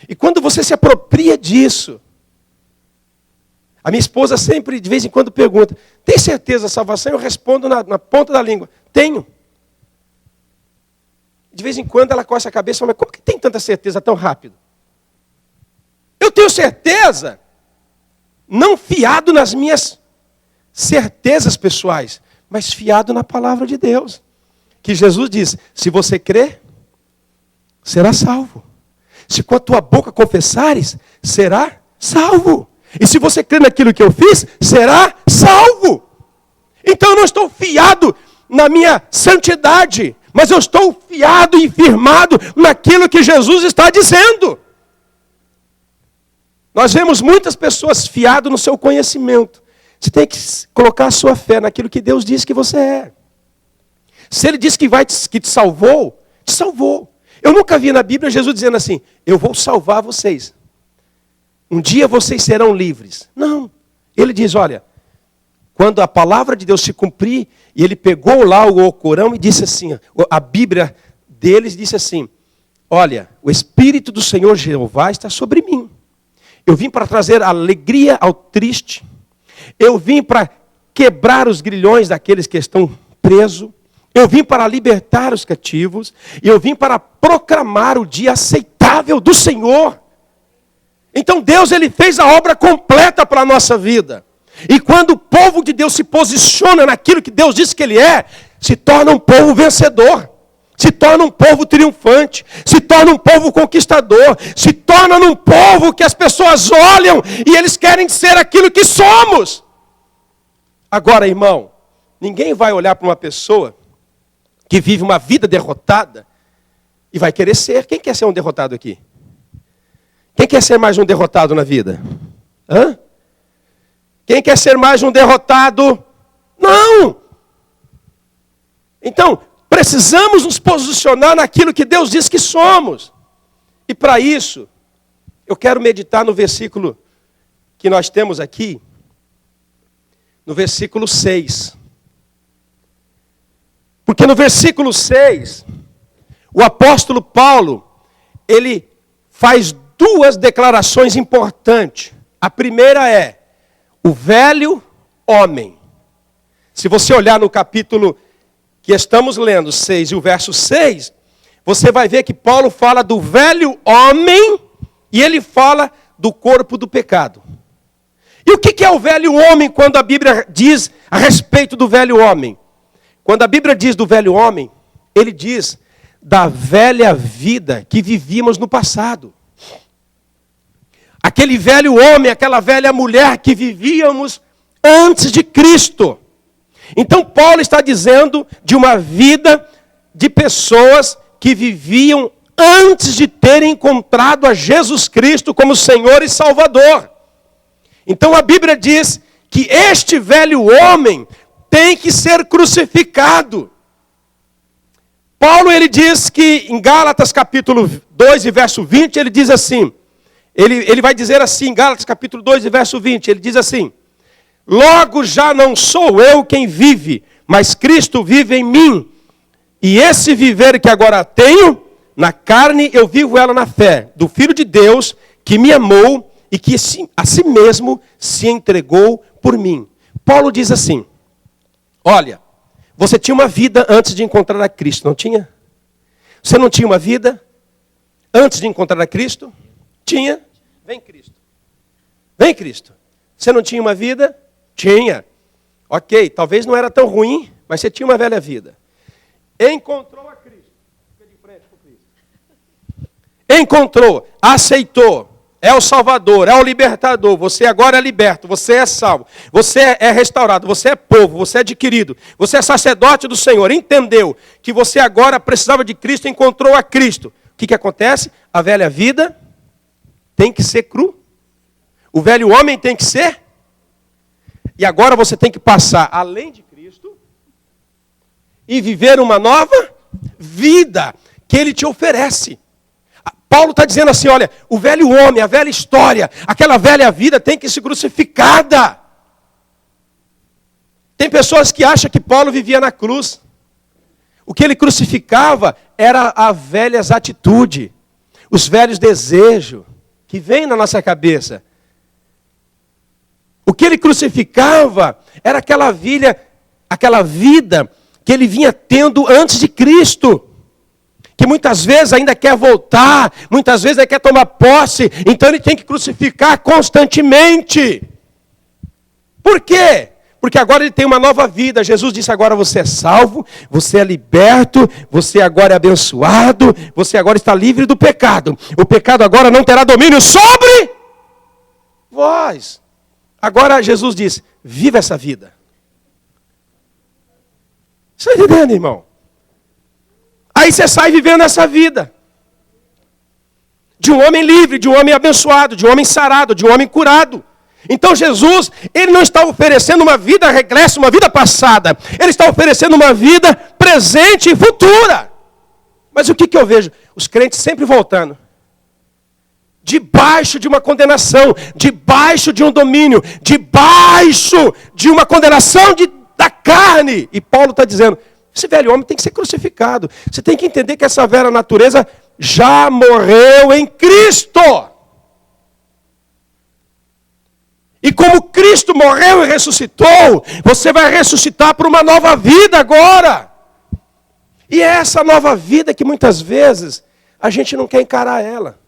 E quando você se apropria disso, a minha esposa sempre, de vez em quando, pergunta, tem certeza da salvação? Eu respondo na ponta da língua, tenho. De vez em quando ela coça a cabeça e fala, mas como que tem tanta certeza tão rápido? Eu tenho certeza, não fiado nas minhas certezas pessoais, mas fiado na palavra de Deus. Que Jesus diz, se você crer, será salvo. Se com a tua boca confessares, será salvo. E se você crer naquilo que eu fiz, será salvo. Então eu não estou fiado na minha santidade, mas eu estou fiado e firmado naquilo que Jesus está dizendo. Nós vemos muitas pessoas fiadas no seu conhecimento. Você tem que colocar a sua fé naquilo que Deus diz que você é. Se Ele diz que te salvou, te salvou. Eu nunca vi na Bíblia Jesus dizendo assim, eu vou salvar vocês. Um dia vocês serão livres. Não. Ele diz, olha, quando a palavra de Deus se cumprir, e ele pegou lá o Alcorão e disse assim, a Bíblia deles disse assim, olha, o Espírito do Senhor Jeová está sobre mim. Eu vim para trazer alegria ao triste. Eu vim para quebrar os grilhões daqueles que estão presos. eu vim para libertar os cativos, e eu vim para proclamar o dia aceitável do Senhor. Então Deus, Ele fez a obra completa para a nossa vida. E quando o povo de Deus se posiciona naquilo que Deus disse que Ele é, se torna um povo vencedor, se torna um povo triunfante, se torna um povo conquistador, se torna um povo que as pessoas olham e eles querem ser aquilo que somos. Agora, irmão, ninguém vai olhar para uma pessoa que vive uma vida derrotada e vai querer ser. Quem quer ser um derrotado aqui? Quem quer ser mais um derrotado na vida? Hã? Quem quer ser mais um derrotado? Não! Então, precisamos nos posicionar naquilo que Deus diz que somos. E para isso, eu quero meditar no versículo que nós temos aqui, no versículo 6. Porque no versículo 6, o apóstolo Paulo, ele faz duas declarações importantes. A primeira é, o velho homem. Se você olhar no capítulo que estamos lendo, 6 e o verso 6, você vai ver que Paulo fala do velho homem e ele fala do corpo do pecado. E o que é o velho homem quando a Bíblia diz a respeito do velho homem? Quando a Bíblia diz do velho homem, ele diz da velha vida que vivíamos no passado. Aquele velho homem, aquela velha mulher que vivíamos antes de Cristo. Então Paulo está dizendo de uma vida de pessoas que viviam antes de terem encontrado a Jesus Cristo como Senhor e Salvador. Então a Bíblia diz que este velho homem tem que ser crucificado. Paulo, ele diz que em Gálatas capítulo 2 e verso 20, ele diz assim, ele vai dizer assim, em Gálatas capítulo 2 e verso 20, ele diz assim, logo já não sou eu quem vive, mas Cristo vive em mim. E esse viver que agora tenho, na carne eu vivo ela na fé, do Filho de Deus, que me amou e que a si mesmo se entregou por mim. Paulo diz assim, olha, você tinha uma vida antes de encontrar a Cristo, não tinha? Você não tinha uma vida antes de encontrar a Cristo? Tinha. Vem Cristo. Vem Cristo. Você não tinha uma vida? Tinha. Ok, talvez não era tão ruim, mas você tinha uma velha vida. Encontrou a Cristo. Fica de frente com Cristo. Encontrou, aceitou. É o Salvador, é o libertador. Você agora é liberto, você é salvo. Você é restaurado, você é povo, você é adquirido. Você é sacerdote do Senhor. Entendeu que você agora precisava de Cristo, encontrou a Cristo. O que acontece? A velha vida tem que ser cru. O velho homem tem que ser. E agora você tem que passar além de Cristo e viver uma nova vida que Ele te oferece. Paulo está dizendo assim, olha, o velho homem, a velha história, aquela velha vida tem que ser crucificada. Tem pessoas que acham que Paulo vivia na cruz. O que ele crucificava era as velhas atitudes, os velhos desejos que vêm na nossa cabeça. O que ele crucificava era aquela vida que ele vinha tendo antes de Cristo. Que muitas vezes ainda quer voltar, muitas vezes ainda quer tomar posse, então ele tem que crucificar constantemente. Por quê? Porque agora ele tem uma nova vida. Jesus disse, agora você é salvo, você é liberto, você agora é abençoado, você agora está livre do pecado. O pecado agora não terá domínio sobre vós. Agora Jesus diz, viva essa vida. Você está entendendo, irmão? Aí você sai vivendo essa vida. De um homem livre, de um homem abençoado, de um homem sarado, de um homem curado. Então Jesus, Ele não está oferecendo uma vida regressa, uma vida passada. Ele está oferecendo uma vida presente e futura. Mas o que eu vejo? Os crentes sempre voltando. Debaixo de uma condenação, debaixo de um domínio, debaixo de uma condenação da carne. E Paulo está dizendo, esse velho homem tem que ser crucificado. Você tem que entender que essa velha natureza já morreu em Cristo. E como Cristo morreu e ressuscitou, você vai ressuscitar para uma nova vida agora. E é essa nova vida que muitas vezes a gente não quer encarar ela.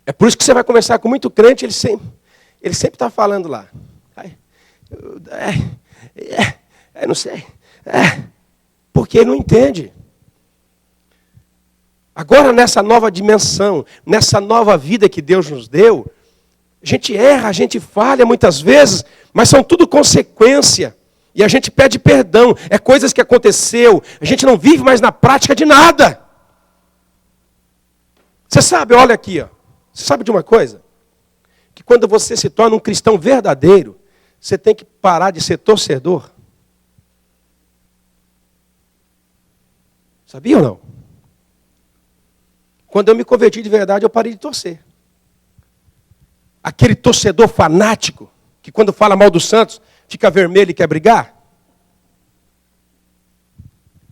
É por isso que você vai conversar com muito crente, ele sempre está falando lá. Não sei. Porque ele não entende. Agora, nessa nova dimensão, nessa nova vida que Deus nos deu, a gente erra, a gente falha muitas vezes, mas são tudo consequência. E a gente pede perdão. É coisas que aconteceu. A gente não vive mais na prática de nada. Você sabe, olha aqui, ó. Você sabe de uma coisa? Que quando você se torna um cristão verdadeiro, você tem que parar de ser torcedor. Sabia ou não? Quando eu me converti de verdade, eu parei de torcer. Aquele torcedor fanático, que quando fala mal do Santos, fica vermelho e quer brigar.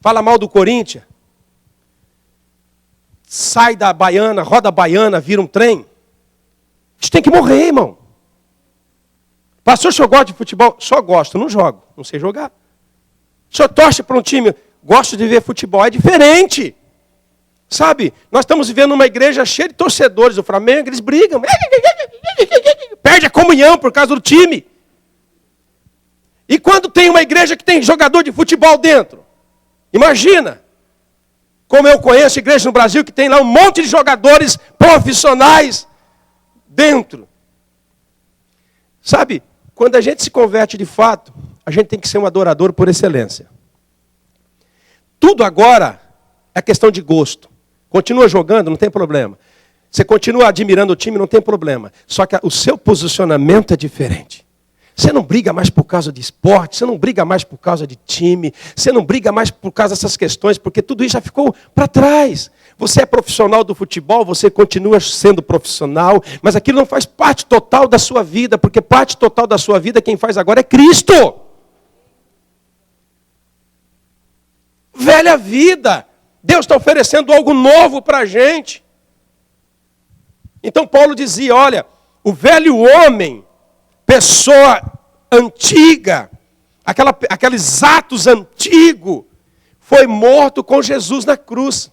Fala mal do Corinthians. Sai da baiana, roda a baiana, vira um trem. Isso tem que morrer, irmão. Pastor, o senhor gosta de futebol? Só gosto, não jogo, não sei jogar. O senhor torce para um time? Gosto de ver futebol, é diferente. Sabe, nós estamos vivendo uma igreja cheia de torcedores do Flamengo, eles brigam. Perde a comunhão por causa do time. E quando tem uma igreja que tem jogador de futebol dentro? Imagina. Como eu conheço igreja no Brasil que tem lá um monte de jogadores profissionais dentro. Sabe, quando a gente se converte de fato, a gente tem que ser um adorador por excelência. Tudo agora é questão de gosto. Continua jogando, não tem problema. Você continua admirando o time, não tem problema. Só que o seu posicionamento é diferente. Você não briga mais por causa de esporte, você não briga mais por causa de time, você não briga mais por causa dessas questões, porque tudo isso já ficou para trás. Você é profissional do futebol, você continua sendo profissional, mas aquilo não faz parte total da sua vida, porque parte total da sua vida quem faz agora é Cristo. Velha vida. Deus está oferecendo algo novo para a gente. Então Paulo dizia, olha, o velho homem, pessoa antiga, aqueles atos antigos, foi morto com Jesus na cruz.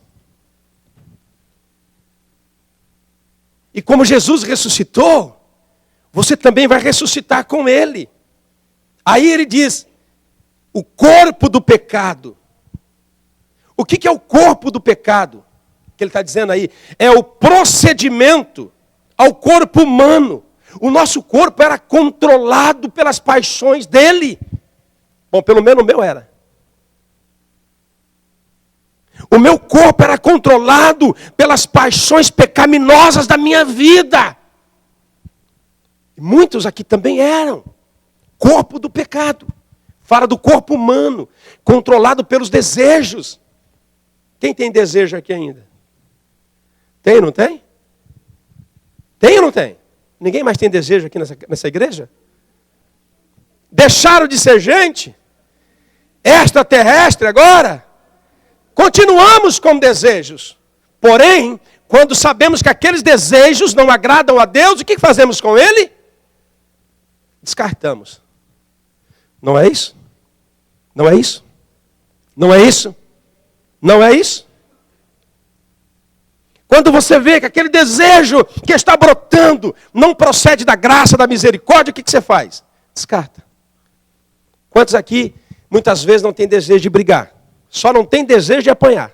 E como Jesus ressuscitou, você também vai ressuscitar com ele. Aí ele diz, o corpo do pecado. O que é o corpo do pecado? Que ele está dizendo aí, é o procedimento ao corpo humano. O nosso corpo era controlado pelas paixões dele. Bom, pelo menos o meu era. O meu corpo era controlado pelas paixões pecaminosas da minha vida. E muitos aqui também eram. Corpo do pecado. Fala do corpo humano, controlado pelos desejos. Quem tem desejo aqui ainda? Tem ou não tem? Tem ou não tem? Ninguém mais tem desejo aqui nessa igreja? Deixaram de ser gente? Extraterrestre agora? Continuamos com desejos. Porém, quando sabemos que aqueles desejos não agradam a Deus, o que fazemos com ele? Descartamos. Não é isso? Não é isso? Não é isso? Não é isso? Quando você vê que aquele desejo que está brotando não procede da graça, da misericórdia, o que você faz? Descarta. Quantos aqui, muitas vezes, não tem desejo de brigar? Só não tem desejo de apanhar.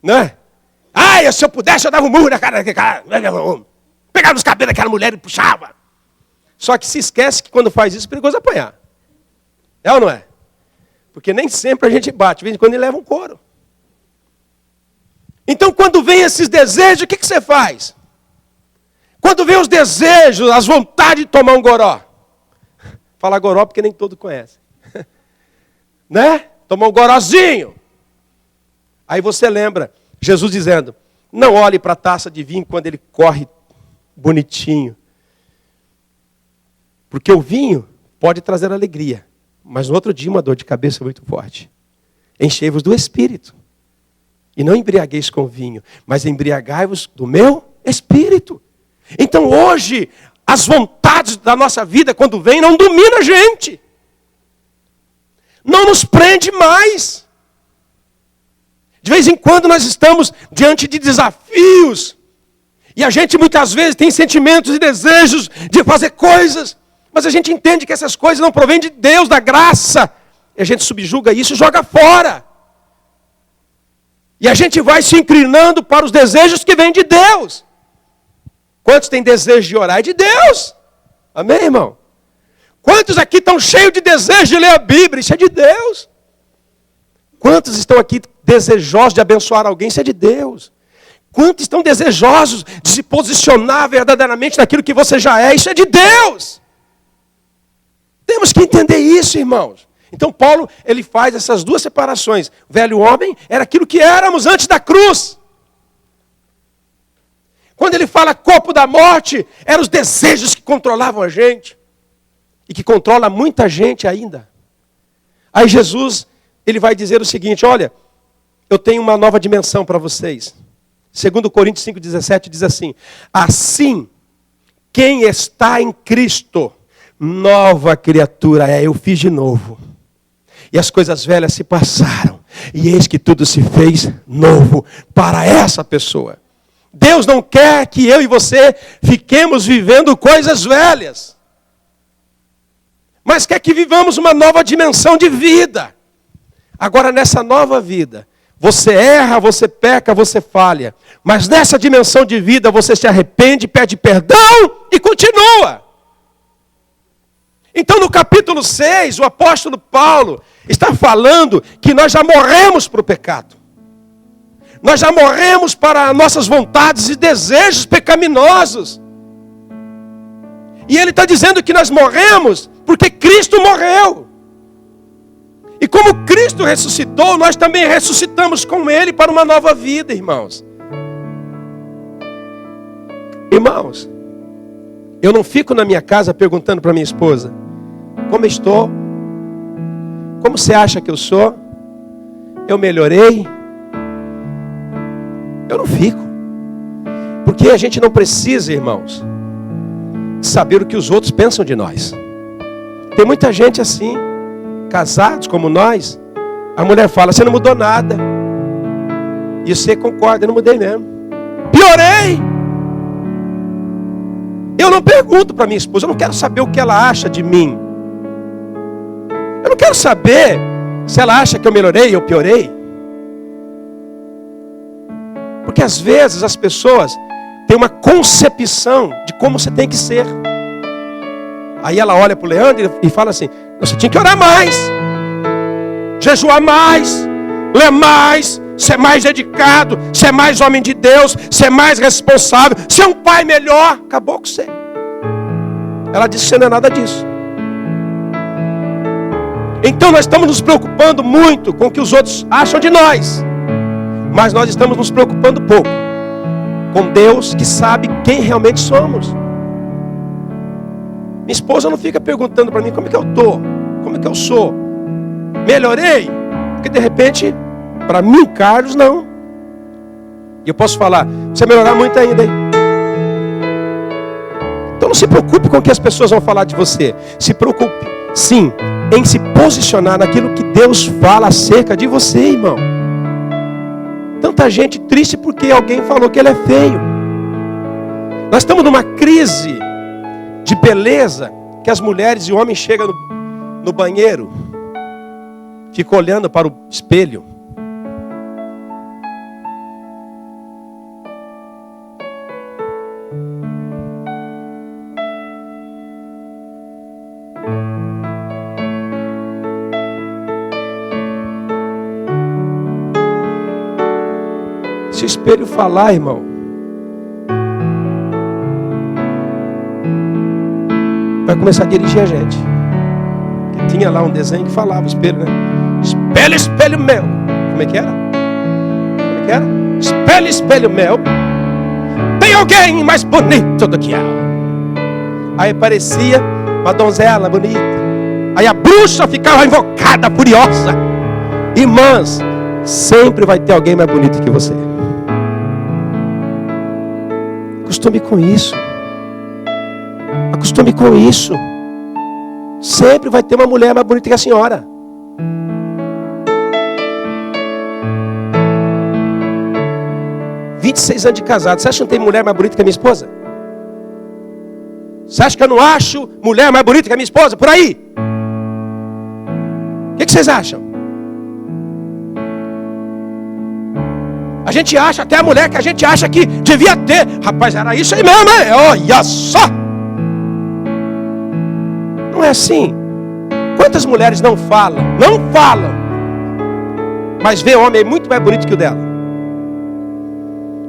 Não é? Ah, se eu pudesse, eu dava um murro na cara daquele cara. Pegava nos cabelos daquela mulher e puxava. Só que se esquece que quando faz isso, é perigoso apanhar. É ou não é? Porque nem sempre a gente bate, de vez em quando ele leva um couro. Então, quando vem esses desejos, o que você faz? Quando vem os desejos, as vontades de tomar um goró. Fala goró porque nem todo conhece. Né? Tomar um gorozinho. Aí você lembra, Jesus dizendo, não olhe para a taça de vinho quando ele corre bonitinho. Porque o vinho pode trazer alegria. Mas no outro dia uma dor de cabeça muito forte. Enchei-vos do Espírito. E não embriagueis com vinho, mas embriagai-vos do meu Espírito. Então hoje, as vontades da nossa vida, quando vêm, não dominam a gente. não nos prende mais. De vez em quando nós estamos diante de desafios, e a gente muitas vezes tem sentimentos e desejos de fazer coisas, mas a gente entende que essas coisas não provêm de Deus, da graça, e a gente subjuga isso e joga fora. E a gente vai se inclinando para os desejos que vêm de Deus. Quantos têm desejo de orar? É de Deus. Amém, irmão? Quantos aqui estão cheios de desejo de ler a Bíblia? Isso é de Deus. Quantos estão aqui desejosos de abençoar alguém? Isso é de Deus. Quantos estão desejosos de se posicionar verdadeiramente naquilo que você já é? Isso é de Deus. Temos que entender isso, irmãos. Então Paulo, ele faz essas duas separações. O velho homem era aquilo que éramos antes da cruz. Quando ele fala corpo da morte, eram os desejos que controlavam a gente. E que controla muita gente ainda. Aí Jesus, ele vai dizer o seguinte, olha, eu tenho uma nova dimensão para vocês. 2 Coríntios 5,17 diz assim, assim, quem está em Cristo, nova criatura é, eu fiz de novo. E as coisas velhas se passaram, e eis que tudo se fez novo para essa pessoa. Deus não quer que eu e você fiquemos vivendo coisas velhas, mas quer que vivamos uma nova dimensão de vida. Agora, nessa nova vida, você erra, você peca, você falha. Mas nessa dimensão de vida, você se arrepende, pede perdão e continua. Então, no capítulo 6, o apóstolo Paulo está falando que nós já morremos para o pecado. Nós já morremos para nossas vontades e desejos pecaminosos. E ele está dizendo que nós morremos porque Cristo morreu. E como Cristo ressuscitou, nós também ressuscitamos com Ele para uma nova vida, irmãos. Irmãos, eu não fico na minha casa perguntando para minha esposa, como estou? Como você acha que eu sou? Eu melhorei? Eu não fico. Porque a gente não precisa, irmãos, saber o que os outros pensam de nós. Tem muita gente assim, casados como nós, a mulher fala, você não mudou nada. E você concorda, eu não mudei mesmo. Piorei. Eu não pergunto para minha esposa, eu não quero saber o que ela acha de mim. Eu não quero saber se ela acha que eu melhorei ou piorei. Porque às vezes as pessoas têm uma concepção de como você tem que ser. Aí ela olha para o Leandro e fala assim, você tinha que orar mais, jejuar mais, ler mais, ser mais dedicado, ser mais homem de Deus, ser mais responsável, ser um pai melhor. Acabou com você. Ela disse que você não é nada disso. Então nós estamos nos preocupando muito com o que os outros acham de nós, mas nós estamos nos preocupando pouco com Deus que sabe quem realmente somos. Minha esposa não fica perguntando para mim como é que eu estou, como é que eu sou. Melhorei? Porque de repente, para mim, Carlos, não. E eu posso falar, você melhorar muito ainda, hein? Então não se preocupe com o que as pessoas vão falar de você. Se preocupe, sim, em se posicionar naquilo que Deus fala acerca de você, irmão. Tanta gente triste porque alguém falou que ele é feio. Nós estamos numa crise de beleza, que as mulheres e homens chegam no banheiro, ficam olhando para o espelho. Se o espelho falar, irmão, vai começar a dirigir a gente. Tinha lá um desenho que falava, espelho, né? Espelho, espelho meu. Como é que era? Como é que era? Espelho, espelho meu. Tem alguém mais bonito do que ela. Aí aparecia uma donzela bonita. Aí a bruxa ficava invocada, furiosa. Irmãs, sempre vai ter alguém mais bonito que você. Acostume com isso. Acostume com isso. Sempre vai ter uma mulher mais bonita que a senhora. 26 anos de casado. Você acha que não tem mulher mais bonita que a minha esposa? Você acha que eu não acho mulher mais bonita que a minha esposa? Por aí. O que vocês acham? A gente acha, até a mulher que a gente acha que devia ter. Rapaz, era isso aí mesmo, hein? Olha só. Não é assim. Quantas mulheres não falam? Não falam. Mas vê homem muito mais bonito que o dela.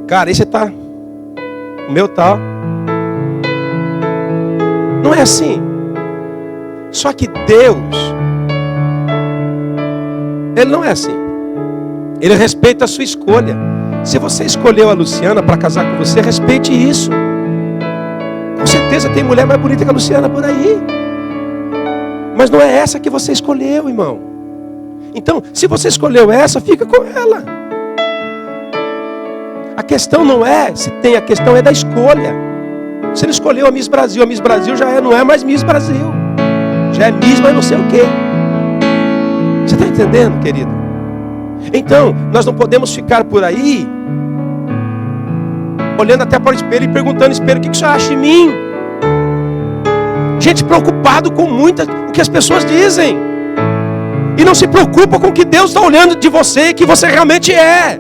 Cara, esse tá. O meu tá. Não é assim. Só que Deus, Ele não é assim. Ele respeita a sua escolha. Se você escolheu a Luciana para casar com você, respeite isso. Com certeza tem mulher mais bonita que a Luciana por aí. Mas não é essa que você escolheu, irmão. Então, se você escolheu essa, fica com ela. A questão não é se tem, a questão é da escolha. Você não escolheu a Miss Brasil já não é mais Miss Brasil. Já é Miss, mas não sei o quê. Você está entendendo, querido? Então, nós não podemos ficar por aí olhando até para o espelho e perguntando ao espelho: o que você acha de mim? Gente preocupado com o que as pessoas dizem. E não se preocupa com o que Deus está olhando de você e que você realmente é.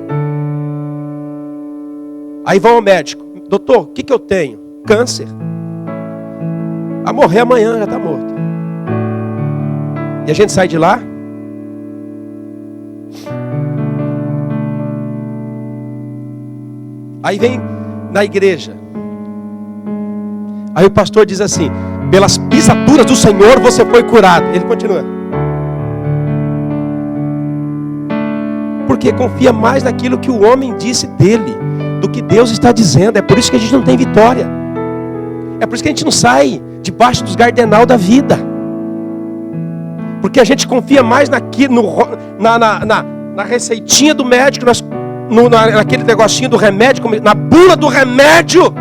Aí vão ao médico: doutor, o que eu tenho? Câncer. A morrer amanhã, já está morto. E a gente sai de lá. Aí vem na igreja. Aí o pastor diz assim: pelas pisaduras do Senhor você foi curado. Ele continua. Porque confia mais naquilo que o homem disse dele do que Deus está dizendo. É por isso que a gente não tem vitória. É por isso que a gente não sai debaixo dos gardenal da vida. Porque a gente confia mais na receitinha do médico, naquele negocinho do remédio, na bula do remédio,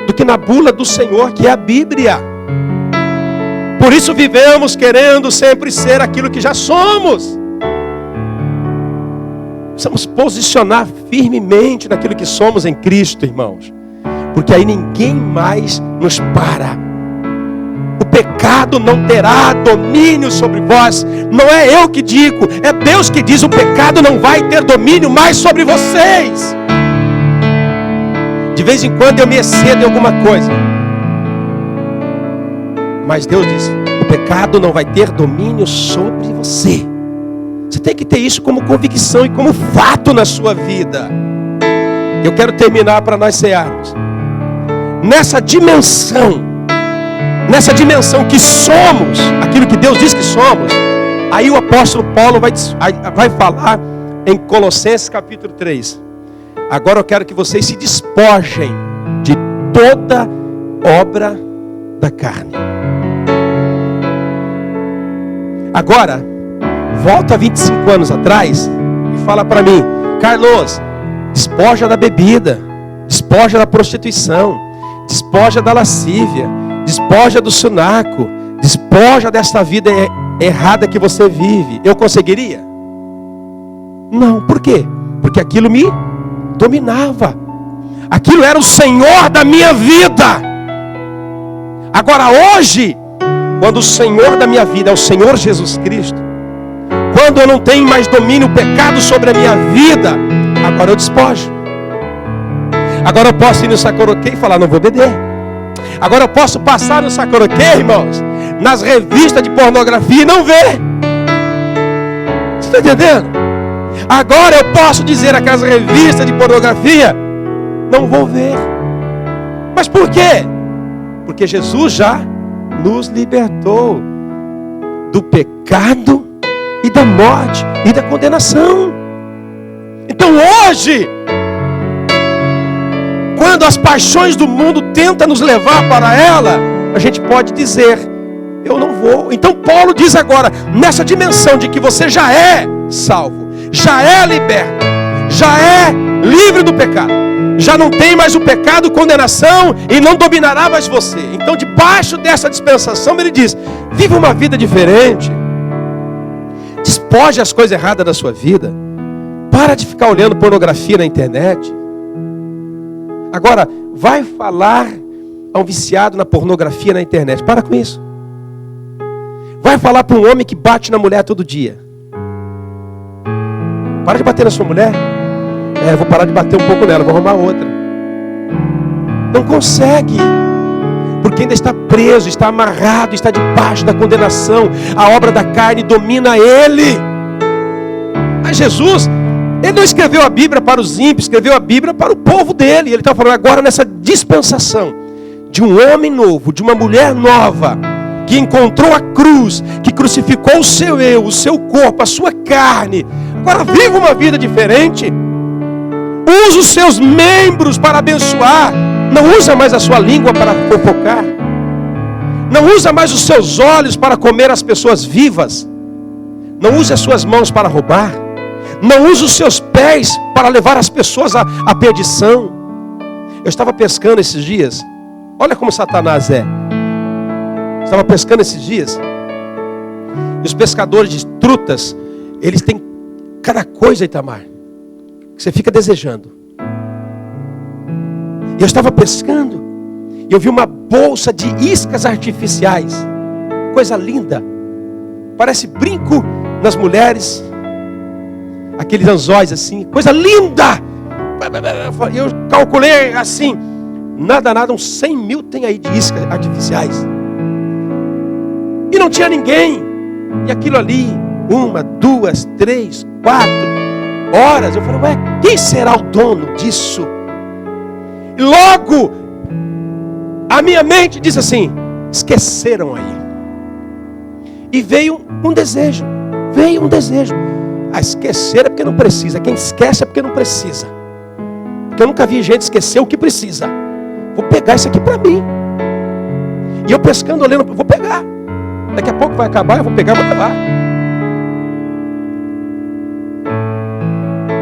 do que na bula do Senhor, que é a Bíblia. Por isso vivemos querendo sempre ser aquilo que já somos. Precisamos posicionar firmemente naquilo que somos em Cristo, irmãos. Porque aí ninguém mais nos para. O pecado não terá domínio sobre vós. Não é eu que digo, é Deus que diz: o pecado não vai ter domínio mais sobre vocês. De vez em quando eu me excedo em alguma coisa, mas Deus diz: o pecado não vai ter domínio sobre você. Você tem que ter isso como convicção e como fato na sua vida. Eu quero terminar para nós cearmos. Nessa dimensão que somos aquilo que Deus diz que somos, aí o apóstolo Paulo vai falar em Colossenses capítulo 3. Agora eu quero que vocês se despojem de toda obra da carne. Agora, volta 25 anos atrás e fala para mim: Carlos, despoja da bebida, despoja da prostituição, despoja da lascívia, despoja do sunaco, despoja desta vida errada que você vive. Eu conseguiria? Não. Por quê? Porque aquilo me dominava. Aquilo era o Senhor da minha vida. Agora hoje, quando o Senhor da minha vida é o Senhor Jesus Cristo, quando eu não tenho mais domínio, o pecado sobre a minha vida, agora eu despojo. Agora eu posso ir no Sacoroquê e falar: não vou beber. Agora eu posso passar no Sacoroquê, irmãos, nas revistas de pornografia e não ver. Você está entendendo? Agora eu posso dizer aquelas revistas de pornografia: não vou ver. Mas por quê? Porque Jesus já nos libertou do pecado e da morte e da condenação. Então hoje, quando as paixões do mundo tentam nos levar para ela, a gente pode dizer: eu não vou. Então Paulo diz agora, nessa dimensão de que você já é salvo, já é liberto, já é livre do pecado, já não tem mais o pecado, condenação, e não dominará mais você. Então, debaixo dessa dispensação, ele diz: vive uma vida diferente, despoje as coisas erradas da sua vida, Para de ficar olhando pornografia na internet. Agora, vai falar a um viciado na pornografia na internet. Para com isso. Vai falar para um homem que bate na mulher todo dia. Para de bater na sua mulher. Eu vou parar de bater um pouco nela, vou arrumar outra. Não consegue. Porque ainda está preso, está amarrado, está debaixo da condenação. A obra da carne domina ele. Mas Jesus, ele não escreveu a Bíblia para os ímpios, escreveu a Bíblia para o povo dele. Ele está falando agora nessa dispensação de um homem novo, de uma mulher nova, que encontrou a cruz, que crucificou o seu eu, o seu corpo, a sua carne. Agora viva uma vida diferente. Usa os seus membros para abençoar. Não usa mais a sua língua para fofocar. Não usa mais os seus olhos para comer as pessoas vivas. Não use as suas mãos para roubar. Não use os seus pés para levar as pessoas à perdição. Eu estava pescando esses dias. Olha como Satanás é. Estava pescando esses dias. E os pescadores de trutas, eles têm cada coisa, Itamar, que você fica desejando. E eu estava pescando. E eu vi uma bolsa de iscas artificiais. Coisa linda. Parece brinco nas mulheres. Aqueles anzóis assim. Coisa linda. Eu calculei assim. Nada, uns 100 mil tem aí de iscas artificiais. E não tinha ninguém. E aquilo ali, 1, 2, 3, 4 horas. Eu falei, ué, quem será o dono disso? E logo, a minha mente disse assim, esqueceram aí. E veio um desejo. Veio um desejo. Esquecer é porque não precisa. Quem esquece é porque não precisa. Porque eu nunca vi gente esquecer o que precisa. Vou pegar isso aqui para mim. E eu pescando, olhando, vou pegar. Daqui a pouco vai acabar, eu vou pegar, vou levar.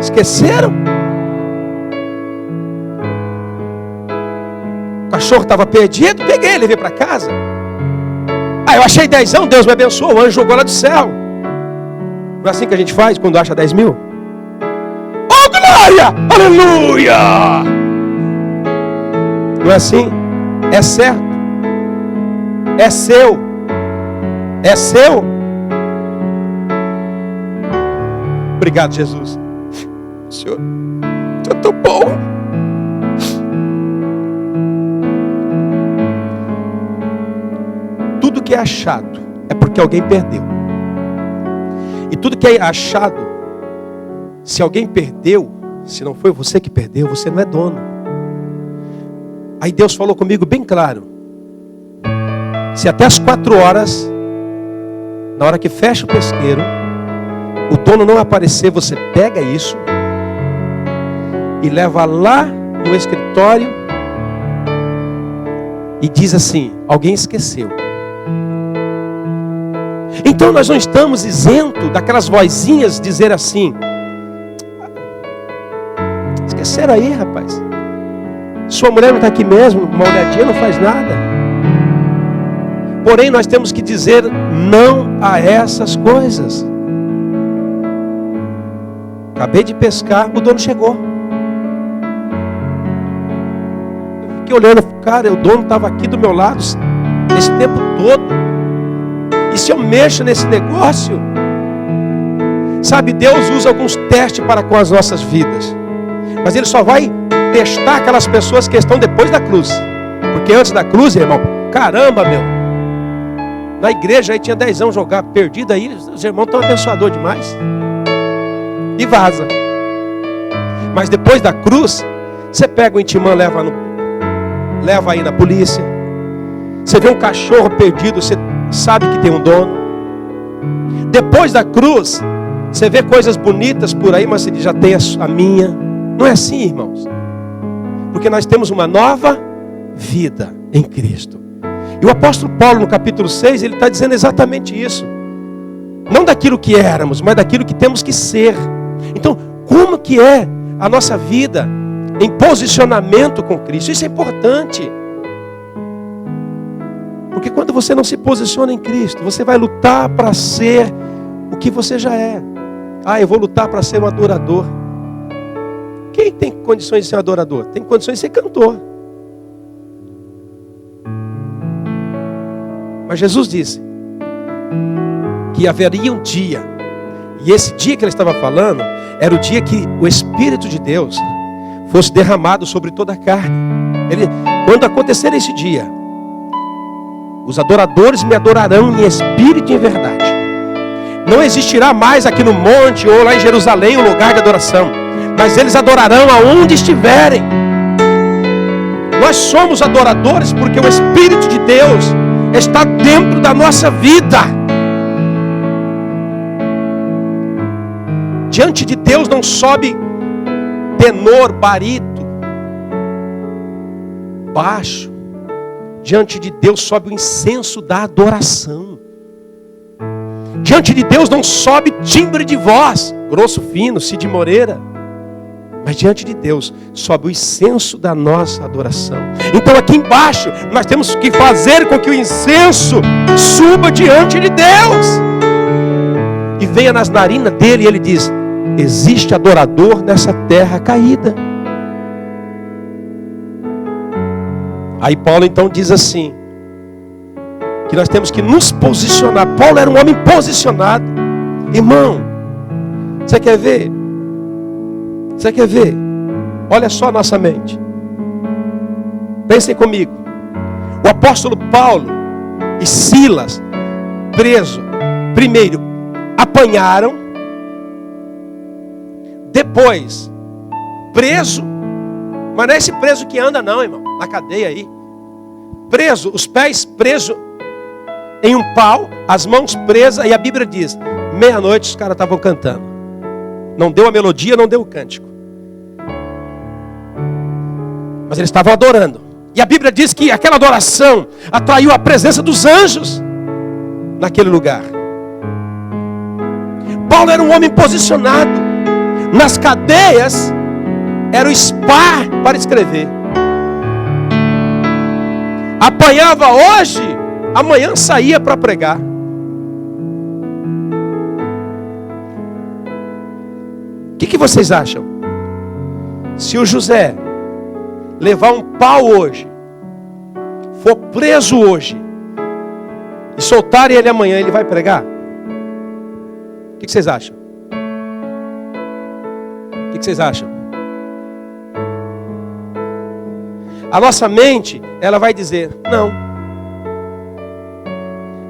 Esqueceram? O cachorro estava perdido, peguei, levei para casa. Eu achei 10, Deus me abençoou, o anjo jogou lá do céu. Não é assim que a gente faz quando acha 10 mil? Oh, glória! Aleluia! Não é assim? É certo. É seu. É seu. Obrigado, Jesus. Senhor é tão bom. Tudo que é achado é porque alguém perdeu. E tudo que é achado, se alguém perdeu, se não foi você que perdeu, você não é dono. Aí Deus falou comigo bem claro. Se até as 4 horas, na hora que fecha o pesqueiro, o dono não aparecer, você pega isso e leva lá no escritório e diz assim, alguém esqueceu. Então nós não estamos isentos daquelas vozinhas dizer assim, esqueceram aí, rapaz. Sua mulher não está aqui mesmo, uma olhadinha não faz nada. Porém nós temos que dizer não a essas coisas. Acabei de pescar, o dono chegou. Eu fiquei olhando, cara, o dono estava aqui do meu lado esse tempo todo. E se eu mexo nesse negócio, sabe, Deus usa alguns testes para com as nossas vidas. Mas Ele só vai testar aquelas pessoas que estão depois da cruz. Porque antes da cruz, irmão, caramba, meu. Na igreja aí tinha 10 anos jogar perdido aí, os irmãos estão abençoadores demais. E vaza. Mas depois da cruz, você pega o intimão, leva aí na polícia. Você vê um cachorro perdido, você sabe que tem um dono. Depois da cruz, você vê coisas bonitas por aí, mas você já tem a minha. Não é assim, irmãos. Porque nós temos uma nova vida em Cristo. E o apóstolo Paulo, no capítulo 6, ele está dizendo exatamente isso. Não daquilo que éramos, mas daquilo que temos que ser. Então, como que é a nossa vida em posicionamento com Cristo? Isso é importante. Porque quando você não se posiciona em Cristo, você vai lutar para ser o que você já é. Eu vou lutar para ser um adorador. Quem tem condições de ser um adorador? Tem condições de ser cantor. Mas Jesus disse que haveria um dia, e esse dia que ele estava falando, era o dia que o Espírito de Deus fosse derramado sobre toda a carne. Quando acontecer esse dia, os adoradores me adorarão em espírito e em verdade. Não existirá mais aqui no monte ou lá em Jerusalém um lugar de adoração, mas eles adorarão aonde estiverem. Nós somos adoradores porque o Espírito de Deus está dentro da nossa vida. Diante de Deus não sobe tenor, barito, baixo. Diante de Deus sobe o incenso da adoração. Diante de Deus não sobe timbre de voz, grosso, fino, Cid Moreira. Mas diante de Deus sobe o incenso da nossa adoração. Então aqui embaixo nós temos que fazer com que o incenso suba diante de Deus e venha nas narinas dele, e ele diz: existe adorador nessa terra caída. Aí Paulo então diz assim, que nós temos que nos posicionar. Paulo era um homem posicionado. Irmão, você quer ver? Você quer ver? Olha só a nossa mente. Pensem comigo. O apóstolo Paulo e Silas, preso, primeiro apanharam, depois preso, mas não é esse preso que anda não, irmão, na cadeia aí. Preso, os pés presos em um pau, as mãos presas, e a Bíblia diz, meia-noite os caras estavam cantando. Não deu a melodia, não deu o cântico, mas eles estavam adorando. E a Bíblia diz que aquela adoração atraiu a presença dos anjos naquele lugar. Paulo era um homem posicionado. Nas cadeias era o spa para escrever. Apanhava hoje, amanhã saía para pregar. O que vocês acham? Se o José levar um pau hoje, for preso hoje, e soltarem ele amanhã, ele vai pregar? O que vocês acham? O que vocês acham? A nossa mente, ela vai dizer, não.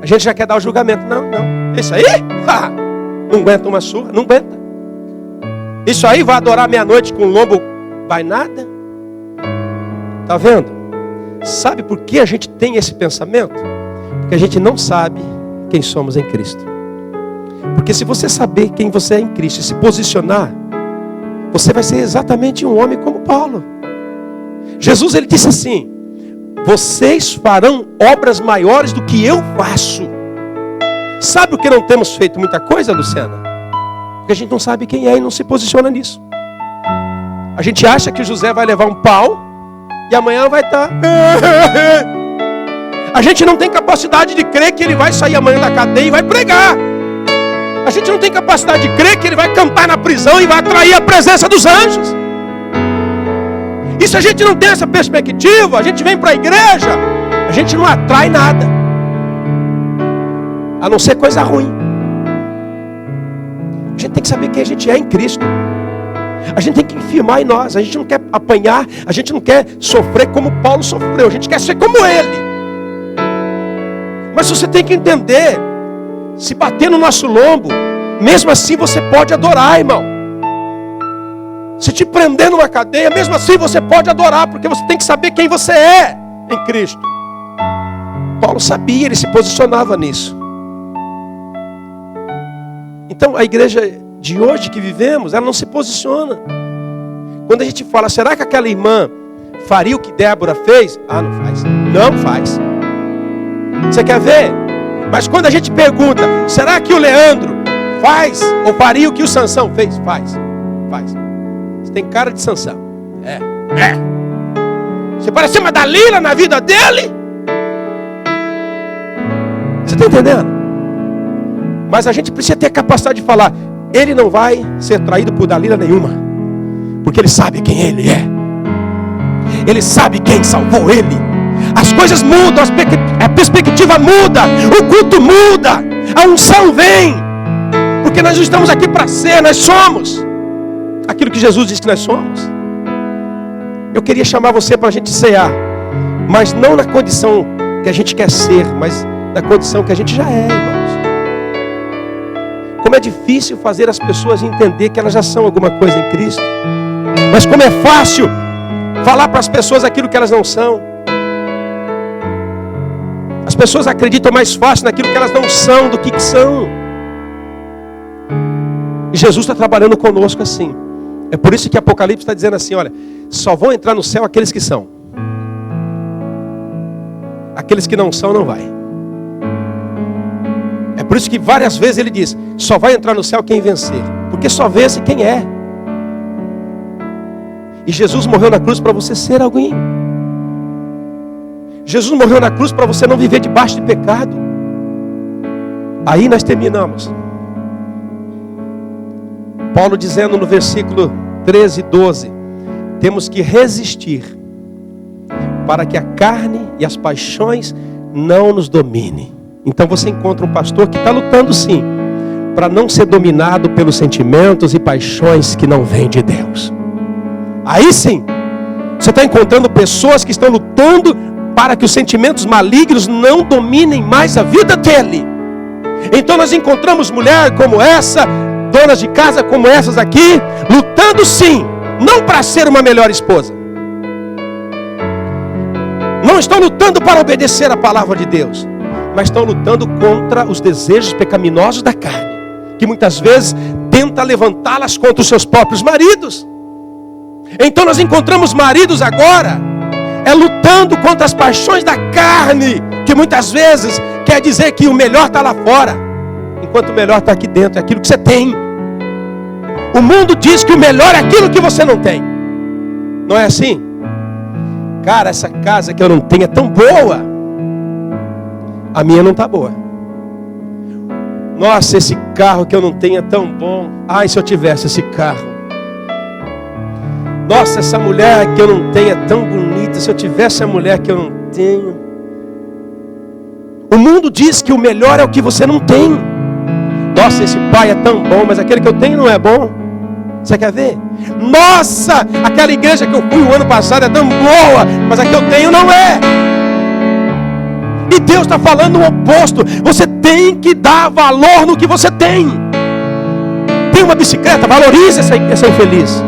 A gente já quer dar o julgamento. Não. Isso aí? Não aguenta uma surra, não aguenta. Isso aí vai adorar meia-noite com o lombo, vai nada. Está vendo? Sabe por que a gente tem esse pensamento? Porque a gente não sabe quem somos em Cristo. Porque se você saber quem você é em Cristo e se posicionar, você vai ser exatamente um homem como Paulo. Jesus, ele disse assim, vocês farão obras maiores do que eu faço. Sabe o que não temos feito muita coisa, Luciana? Porque a gente não sabe quem é e não se posiciona nisso. A gente acha que José vai levar um pau e amanhã vai estar... A gente não tem capacidade de crer que ele vai sair amanhã da cadeia e vai pregar. A gente não tem capacidade de crer que ele vai cantar na prisão e vai atrair a presença dos anjos. E se a gente não tem essa perspectiva, a gente vem para a igreja, a gente não atrai nada, a não ser coisa ruim. A gente tem que saber quem a gente é em Cristo. A gente tem que firmar em nós. A gente não quer apanhar, a gente não quer sofrer como Paulo sofreu, a gente quer ser como ele. Mas você tem que entender, se bater no nosso lombo, mesmo assim você pode adorar, irmão. Se te prender numa cadeia, mesmo assim você pode adorar, porque você tem que saber quem você é em Cristo. Paulo sabia, ele se posicionava nisso. Então a igreja de hoje que vivemos, ela não se posiciona. Quando a gente fala, será que aquela irmã faria o que Débora fez? Ah, não faz. Não faz. Você quer ver? Mas quando a gente pergunta, será que o Leandro faz ou faria o que o Sansão fez? Faz. Você tem cara de Sansão. É. Você parece uma Dalila na vida dele? Você está entendendo? Mas a gente precisa ter a capacidade de falar, ele não vai ser traído por Dalila nenhuma. Porque ele sabe quem ele é. Ele sabe quem salvou ele. As coisas mudam, a perspectiva muda, o culto muda, a unção vem. Porque nós não estamos aqui para ser, nós somos aquilo que Jesus disse que nós somos. Eu queria chamar você para a gente cear, mas não na condição que a gente quer ser, mas na condição que a gente já é, irmãos. Como é difícil fazer as pessoas entender que elas já são alguma coisa em Cristo. Mas como é fácil falar para as pessoas aquilo que elas não são. As pessoas acreditam mais fácil naquilo que elas não são do que são. E Jesus está trabalhando conosco assim. É por isso que Apocalipse está dizendo assim, olha, só vão entrar no céu aqueles que são. Aqueles que não são, não vai. É por isso que várias vezes ele diz, só vai entrar no céu quem vencer. Porque só vence quem é. E Jesus morreu na cruz para você ser alguém. Jesus morreu na cruz para você não viver debaixo de pecado. Aí nós terminamos. Paulo dizendo no versículo 13 e 12, temos que resistir para que a carne e as paixões não nos dominem. Então você encontra um pastor que está lutando sim, para não ser dominado pelos sentimentos e paixões que não vêm de Deus. Aí sim, você está encontrando pessoas que estão lutando para que os sentimentos malignos não dominem mais a vida dele. Então nós encontramos mulher como essa, donas de casa como essas aqui, lutando sim, não para ser uma melhor esposa. Não estão lutando para obedecer a palavra de Deus, mas estão lutando contra os desejos pecaminosos da carne, que muitas vezes tenta levantá-las contra os seus próprios maridos. Então nós encontramos maridos agora, lutando contra as paixões da carne, que muitas vezes quer dizer que o melhor está lá fora, enquanto o melhor está aqui dentro, é aquilo que você tem. O mundo diz que o melhor é aquilo que você não tem. Não é assim? Cara, essa casa que eu não tenho é tão boa. A minha não está boa. Nossa, esse carro que eu não tenho é tão bom. Ai, se eu tivesse esse carro. Nossa, essa mulher que eu não tenho é tão bonita. Se eu tivesse a mulher que eu não tenho. O mundo diz que o melhor é o que você não tem. Nossa, esse pai é tão bom, mas aquele que eu tenho não é bom. Você quer ver? Nossa, aquela igreja que eu fui o ano passado é tão boa, mas a que eu tenho não é. E Deus está falando o oposto. Você tem que dar valor no que você tem. Tem uma bicicleta, valorize essa infeliz.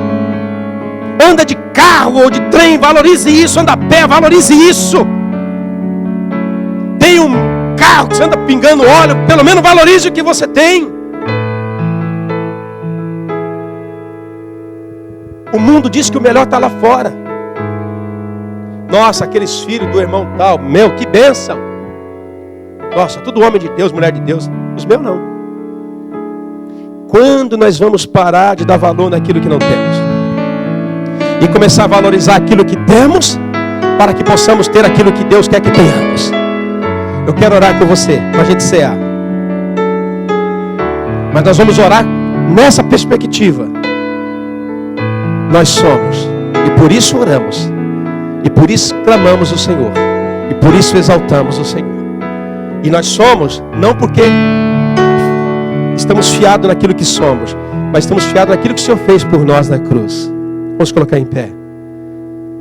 Anda de carro ou de trem, valorize isso. Anda a pé, valorize isso. Tem um carro que você anda pingando óleo, pelo menos valorize o que você tem. O mundo diz que o melhor está lá fora. Nossa, aqueles filhos do irmão tal, meu, que bênção. Nossa, tudo homem de Deus, mulher de Deus. Os meus não. Quando nós vamos parar de dar valor naquilo que não temos e começar a valorizar aquilo que temos, para que possamos ter aquilo que Deus quer que tenhamos. Eu quero orar com você, para a gente cear. Mas nós vamos orar nessa perspectiva. Nós somos, e por isso oramos, e por isso clamamos o Senhor, e por isso exaltamos o Senhor. E nós somos, não porque estamos fiados naquilo que somos, mas estamos fiados naquilo que o Senhor fez por nós na cruz. Vamos colocar em pé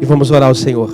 e vamos orar ao Senhor.